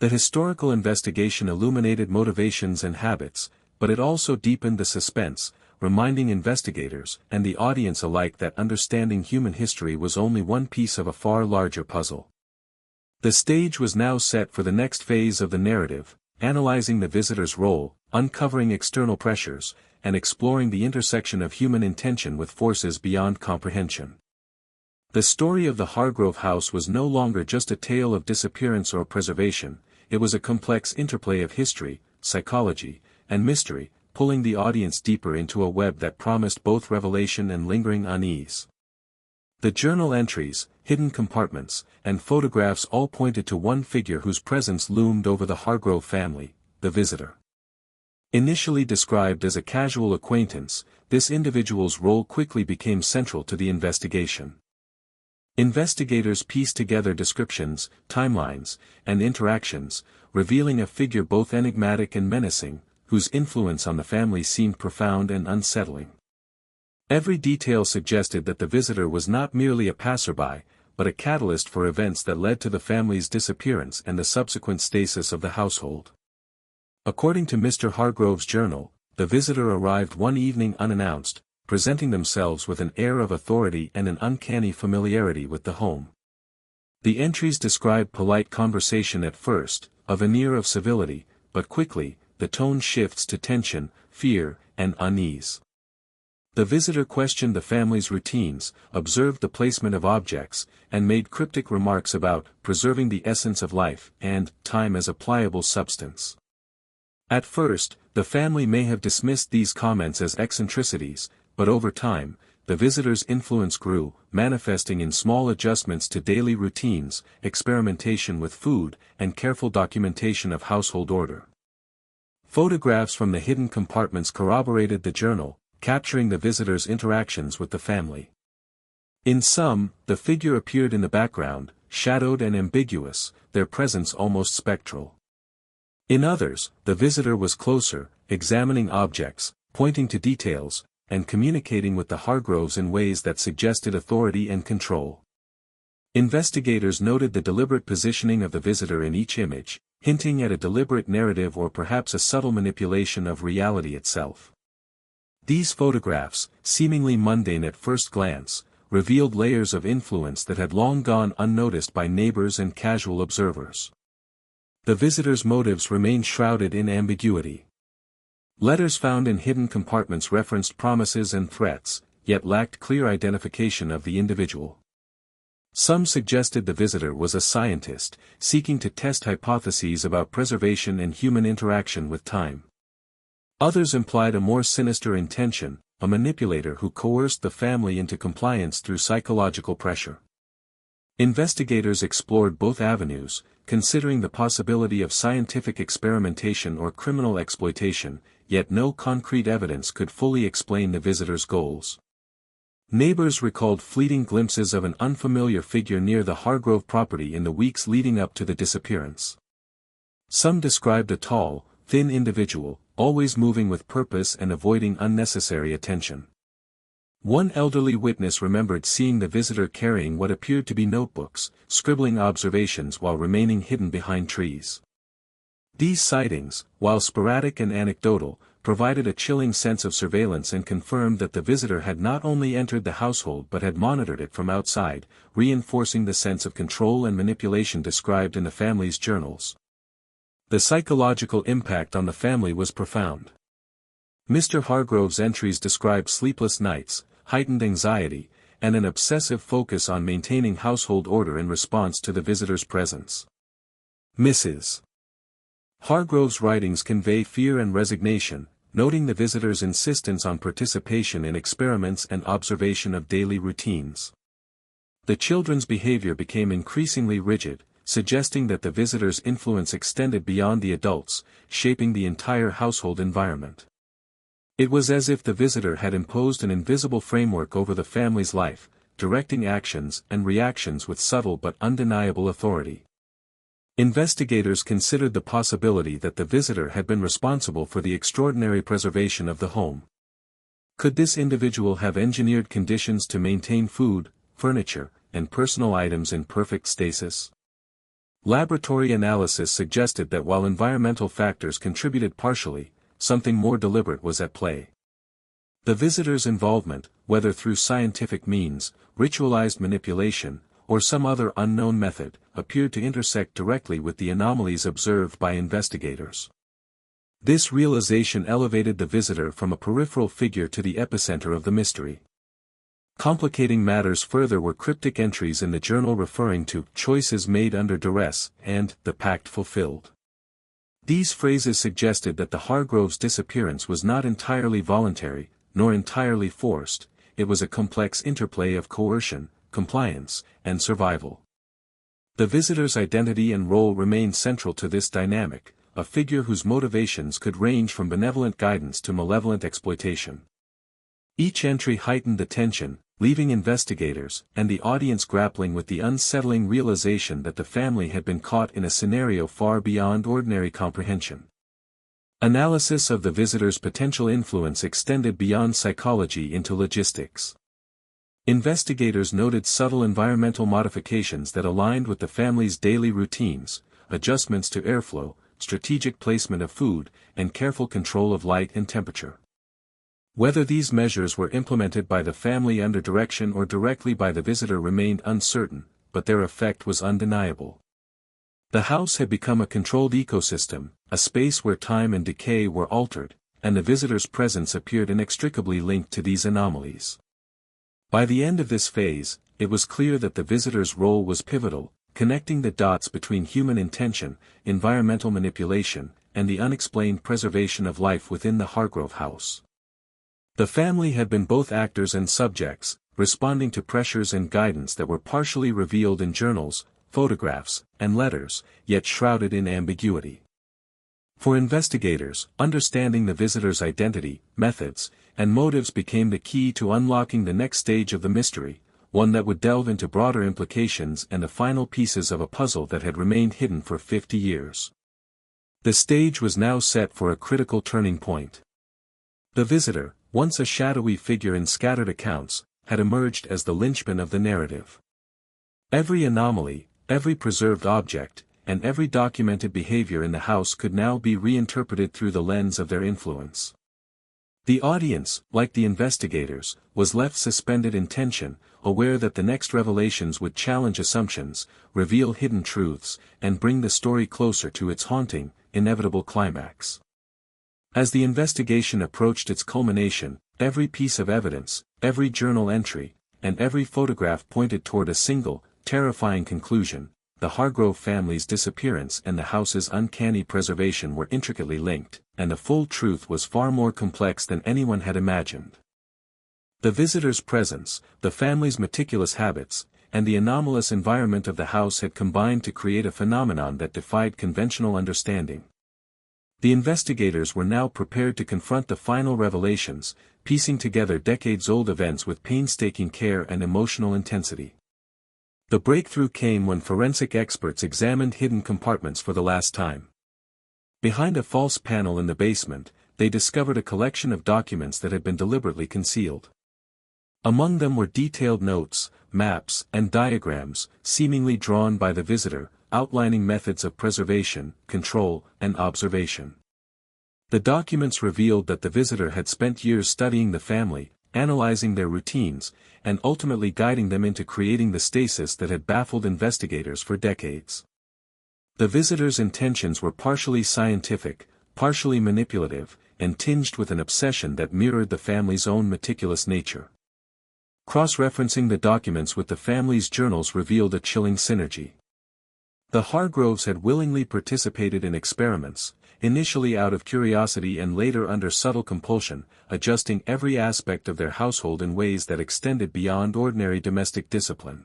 The historical investigation illuminated motivations and habits, but it also deepened the suspense, reminding investigators and the audience alike that understanding human history was only one piece of a far larger puzzle. The stage was now set for the next phase of the narrative, analyzing the visitor's role, uncovering external pressures, and exploring the intersection of human intention with forces beyond comprehension. The story of the Hargrove house was no longer just a tale of disappearance or preservation, it was a complex interplay of history, psychology, and mystery, pulling the audience deeper into a web that promised both revelation and lingering unease. The journal entries, hidden compartments, and photographs all pointed to one figure whose presence loomed over the Hargrove family, the visitor. Initially described as a casual acquaintance, this individual's role quickly became central to the investigation. Investigators pieced together descriptions, timelines, and interactions, revealing a figure both enigmatic and menacing, whose influence on the family seemed profound and unsettling. Every detail suggested that the visitor was not merely a passerby, but a catalyst for events that led to the family's disappearance and the subsequent stasis of the household. According to Mr. Hargrove's journal, the visitor arrived one evening unannounced, presenting themselves with an air of authority and an uncanny familiarity with the home. The entries describe polite conversation at first, a veneer of civility, but quickly, the tone shifts to tension, fear, and unease. The visitor questioned the family's routines, observed the placement of objects, and made cryptic remarks about preserving the essence of life and time as a pliable substance. At first, the family may have dismissed these comments as eccentricities, but over time, the visitor's influence grew, manifesting in small adjustments to daily routines, experimentation with food, and careful documentation of household order. Photographs from the hidden compartments corroborated the journal, capturing the visitor's interactions with the family. In some, the figure appeared in the background, shadowed and ambiguous, their presence almost spectral. In others, the visitor was closer, examining objects, pointing to details, and communicating with the Hargroves in ways that suggested authority and control. Investigators noted the deliberate positioning of the visitor in each image, hinting at a deliberate narrative or perhaps a subtle manipulation of reality itself. These photographs, seemingly mundane at first glance, revealed layers of influence that had long gone unnoticed by neighbors and casual observers. The visitor's motives remained shrouded in ambiguity. Letters found in hidden compartments referenced promises and threats, yet lacked clear identification of the individual. Some suggested the visitor was a scientist, seeking to test hypotheses about preservation and human interaction with time. Others implied a more sinister intention, a manipulator who coerced the family into compliance through psychological pressure. Investigators explored both avenues, considering the possibility of scientific experimentation or criminal exploitation, yet no concrete evidence could fully explain the visitor's goals. Neighbors recalled fleeting glimpses of an unfamiliar figure near the Hargrove property in the weeks leading up to the disappearance. Some described a tall, thin individual, always moving with purpose and avoiding unnecessary attention. One elderly witness remembered seeing the visitor carrying what appeared to be notebooks, scribbling observations while remaining hidden behind trees. These sightings, while sporadic and anecdotal, provided a chilling sense of surveillance and confirmed that the visitor had not only entered the household but had monitored it from outside, reinforcing the sense of control and manipulation described in the family's journals. The psychological impact on the family was profound. Mr. Hargrove's entries describe sleepless nights, heightened anxiety, and an obsessive focus on maintaining household order in response to the visitor's presence. Mrs. Hargrove's writings convey fear and resignation, noting the visitor's insistence on participation in experiments and observation of daily routines. The children's behavior became increasingly rigid, suggesting that the visitor's influence extended beyond the adults, shaping the entire household environment. It was as if the visitor had imposed an invisible framework over the family's life, directing actions and reactions with subtle but undeniable authority. Investigators considered the possibility that the visitor had been responsible for the extraordinary preservation of the home. Could this individual have engineered conditions to maintain food, furniture, and personal items in perfect stasis? Laboratory analysis suggested that while environmental factors contributed partially, something more deliberate was at play. The visitor's involvement, whether through scientific means, ritualized manipulation, or some other unknown method, appeared to intersect directly with the anomalies observed by investigators. This realization elevated the visitor from a peripheral figure to the epicenter of the mystery. Complicating matters further were cryptic entries in the journal referring to choices made under duress and the pact fulfilled. These phrases suggested that the Hargroves' disappearance was not entirely voluntary, nor entirely forced. It was a complex interplay of coercion, compliance, and survival. The visitor's identity and role remained central to this dynamic, a figure whose motivations could range from benevolent guidance to malevolent exploitation. Each entry heightened the tension, leaving investigators and the audience grappling with the unsettling realization that the family had been caught in a scenario far beyond ordinary comprehension. Analysis of the visitor's potential influence extended beyond psychology into logistics. Investigators noted subtle environmental modifications that aligned with the family's daily routines, adjustments to airflow, strategic placement of food, and careful control of light and temperature. Whether these measures were implemented by the family under direction or directly by the visitor remained uncertain, but their effect was undeniable. The house had become a controlled ecosystem, a space where time and decay were altered, and the visitor's presence appeared inextricably linked to these anomalies. By the end of this phase, it was clear that the visitor's role was pivotal, connecting the dots between human intention, environmental manipulation, and the unexplained preservation of life within the Hargrove house. The family had been both actors and subjects, responding to pressures and guidance that were partially revealed in journals, photographs, and letters, yet shrouded in ambiguity. For investigators, understanding the visitor's identity, methods, and motives became the key to unlocking the next stage of the mystery, one that would delve into broader implications and the final pieces of a puzzle that had remained hidden for 50 years. The stage was now set for a critical turning point. The visitor, once a shadowy figure in scattered accounts, had emerged as the linchpin of the narrative. Every anomaly, every preserved object, and every documented behavior in the house could now be reinterpreted through the lens of their influence. The audience, like the investigators, was left suspended in tension, aware that the next revelations would challenge assumptions, reveal hidden truths, and bring the story closer to its haunting, inevitable climax. As the investigation approached its culmination, every piece of evidence, every journal entry, and every photograph pointed toward a single, terrifying conclusion: the Hargrove family's disappearance and the house's uncanny preservation were intricately linked, and the full truth was far more complex than anyone had imagined. The visitor's presence, the family's meticulous habits, and the anomalous environment of the house had combined to create a phenomenon that defied conventional understanding. The investigators were now prepared to confront the final revelations, piecing together decades-old events with painstaking care and emotional intensity. The breakthrough came when forensic experts examined hidden compartments for the last time. Behind a false panel in the basement, they discovered a collection of documents that had been deliberately concealed. Among them were detailed notes, maps, and diagrams, seemingly drawn by the visitor, outlining methods of preservation, control, and observation. The documents revealed that the visitor had spent years studying the family, analyzing their routines, and ultimately guiding them into creating the stasis that had baffled investigators for decades. The visitor's intentions were partially scientific, partially manipulative, and tinged with an obsession that mirrored the family's own meticulous nature. Cross-referencing the documents with the family's journals revealed a chilling synergy. The Hargroves had willingly participated in experiments, initially out of curiosity and later under subtle compulsion, adjusting every aspect of their household in ways that extended beyond ordinary domestic discipline.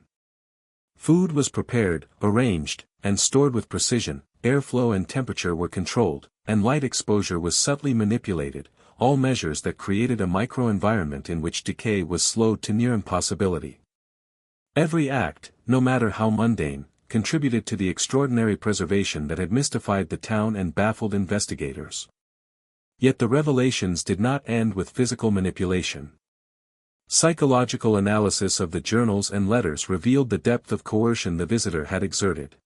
Food was prepared, arranged, and stored with precision, airflow and temperature were controlled, and light exposure was subtly manipulated, all measures that created a microenvironment in which decay was slowed to near impossibility. Every act, no matter how mundane, contributed to the extraordinary preservation that had mystified the town and baffled investigators. Yet the revelations did not end with physical manipulation. Psychological analysis of the journals and letters revealed the depth of coercion the visitor had exerted.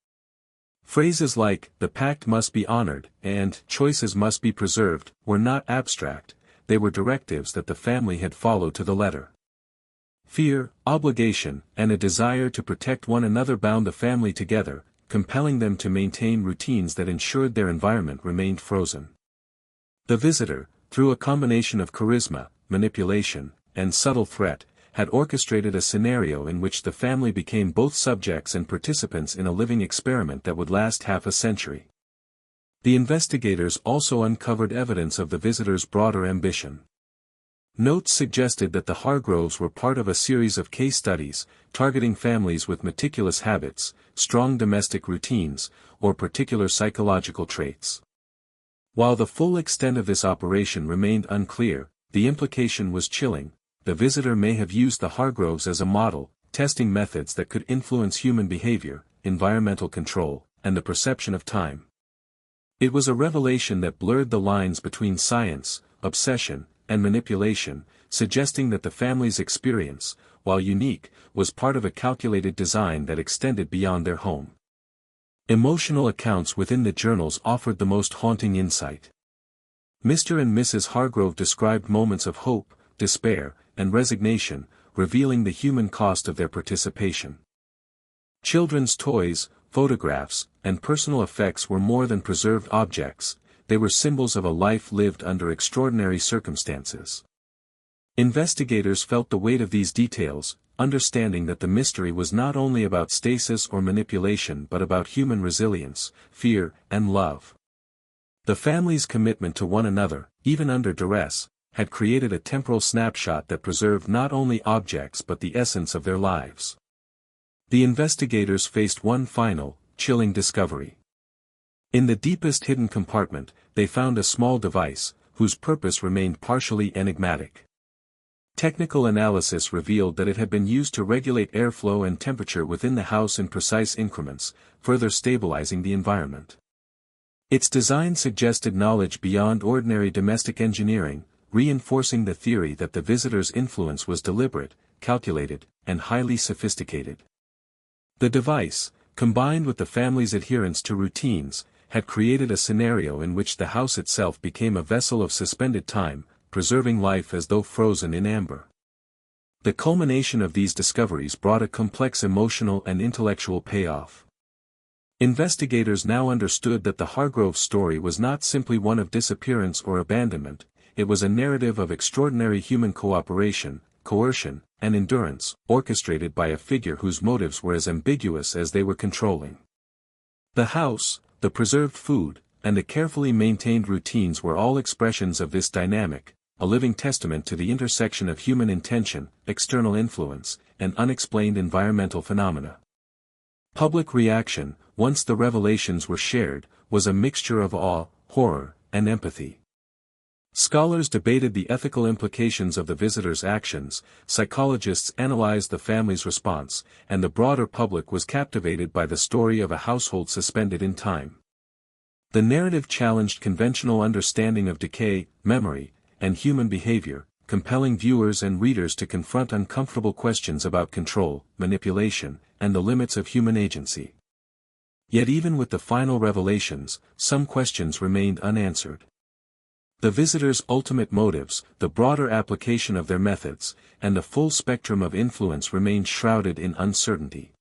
Phrases like, "the pact must be honored," and "choices must be preserved," were not abstract, they were directives that the family had followed to the letter. Fear, obligation, and a desire to protect one another bound the family together, compelling them to maintain routines that ensured their environment remained frozen. The visitor, through a combination of charisma, manipulation, and subtle threat, had orchestrated a scenario in which the family became both subjects and participants in a living experiment that would last half a century. The investigators also uncovered evidence of the visitor's broader ambition. Notes suggested that the Hargroves were part of a series of case studies, targeting families with meticulous habits, strong domestic routines, or particular psychological traits. While the full extent of this operation remained unclear, the implication was chilling: the visitor may have used the Hargroves as a model, testing methods that could influence human behavior, environmental control, and the perception of time. It was a revelation that blurred the lines between science, obsession, and manipulation, suggesting that the family's experience, while unique, was part of a calculated design that extended beyond their home. Emotional accounts within the journals offered the most haunting insight. Mr. and Mrs. Hargrove described moments of hope, despair, and resignation, revealing the human cost of their participation. Children's toys, photographs, and personal effects were more than preserved objects, they were symbols of a life lived under extraordinary circumstances. Investigators felt the weight of these details, understanding that the mystery was not only about stasis or manipulation but about human resilience, fear, and love. The family's commitment to one another, even under duress, had created a temporal snapshot that preserved not only objects but the essence of their lives. The investigators faced one final, chilling discovery. In the deepest hidden compartment, they found a small device, whose purpose remained partially enigmatic. Technical analysis revealed that it had been used to regulate airflow and temperature within the house in precise increments, further stabilizing the environment. Its design suggested knowledge beyond ordinary domestic engineering, reinforcing the theory that the visitor's influence was deliberate, calculated, and highly sophisticated. The device, combined with the family's adherence to routines, had created a scenario in which the house itself became a vessel of suspended time, preserving life as though frozen in amber. The culmination of these discoveries brought a complex emotional and intellectual payoff. Investigators now understood that the Hargrove story was not simply one of disappearance or abandonment, it was a narrative of extraordinary human cooperation, coercion, and endurance, orchestrated by a figure whose motives were as ambiguous as they were controlling. The house, the preserved food, and the carefully maintained routines were all expressions of this dynamic, a living testament to the intersection of human intention, external influence, and unexplained environmental phenomena. Public reaction, once the revelations were shared, was a mixture of awe, horror, and empathy. Scholars debated the ethical implications of the visitor's actions, psychologists analyzed the family's response, and the broader public was captivated by the story of a household suspended in time. The narrative challenged conventional understanding of decay, memory, and human behavior, compelling viewers and readers to confront uncomfortable questions about control, manipulation, and the limits of human agency. Yet even with the final revelations, some questions remained unanswered. The visitors' ultimate motives, the broader application of their methods, and the full spectrum of influence remained shrouded in uncertainty.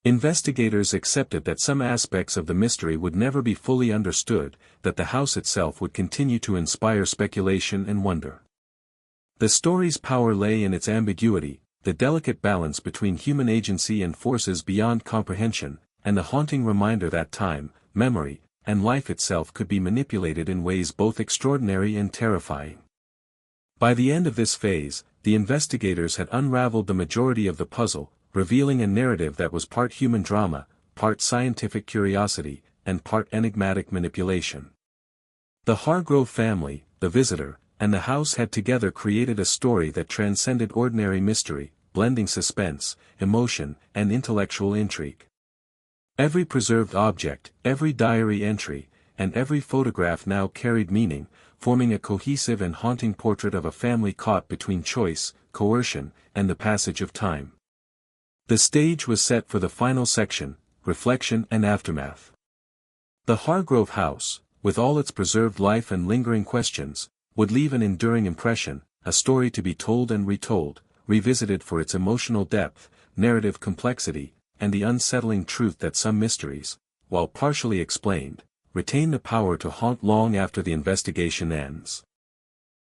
Investigators accepted that some aspects of the mystery would never be fully understood, that the house itself would continue to inspire speculation and wonder. The story's power lay in its ambiguity, the delicate balance between human agency and forces beyond comprehension, and the haunting reminder that time, memory, and life itself could be manipulated in ways both extraordinary and terrifying. By the end of this phase, the investigators had unraveled the majority of the puzzle, revealing a narrative that was part human drama, part scientific curiosity, and part enigmatic manipulation. The Hargrove family, the visitor, and the house had together created a story that transcended ordinary mystery, blending suspense, emotion, and intellectual intrigue. Every preserved object, every diary entry, and every photograph now carried meaning, forming a cohesive and haunting portrait of a family caught between choice, coercion, and the passage of time. The stage was set for the final section, reflection and aftermath. The Hargrove house, with all its preserved life and lingering questions, would leave an enduring impression, a story to be told and retold, revisited for its emotional depth, narrative complexity, and the unsettling truth that some mysteries, while partially explained, retain the power to haunt long after the investigation ends.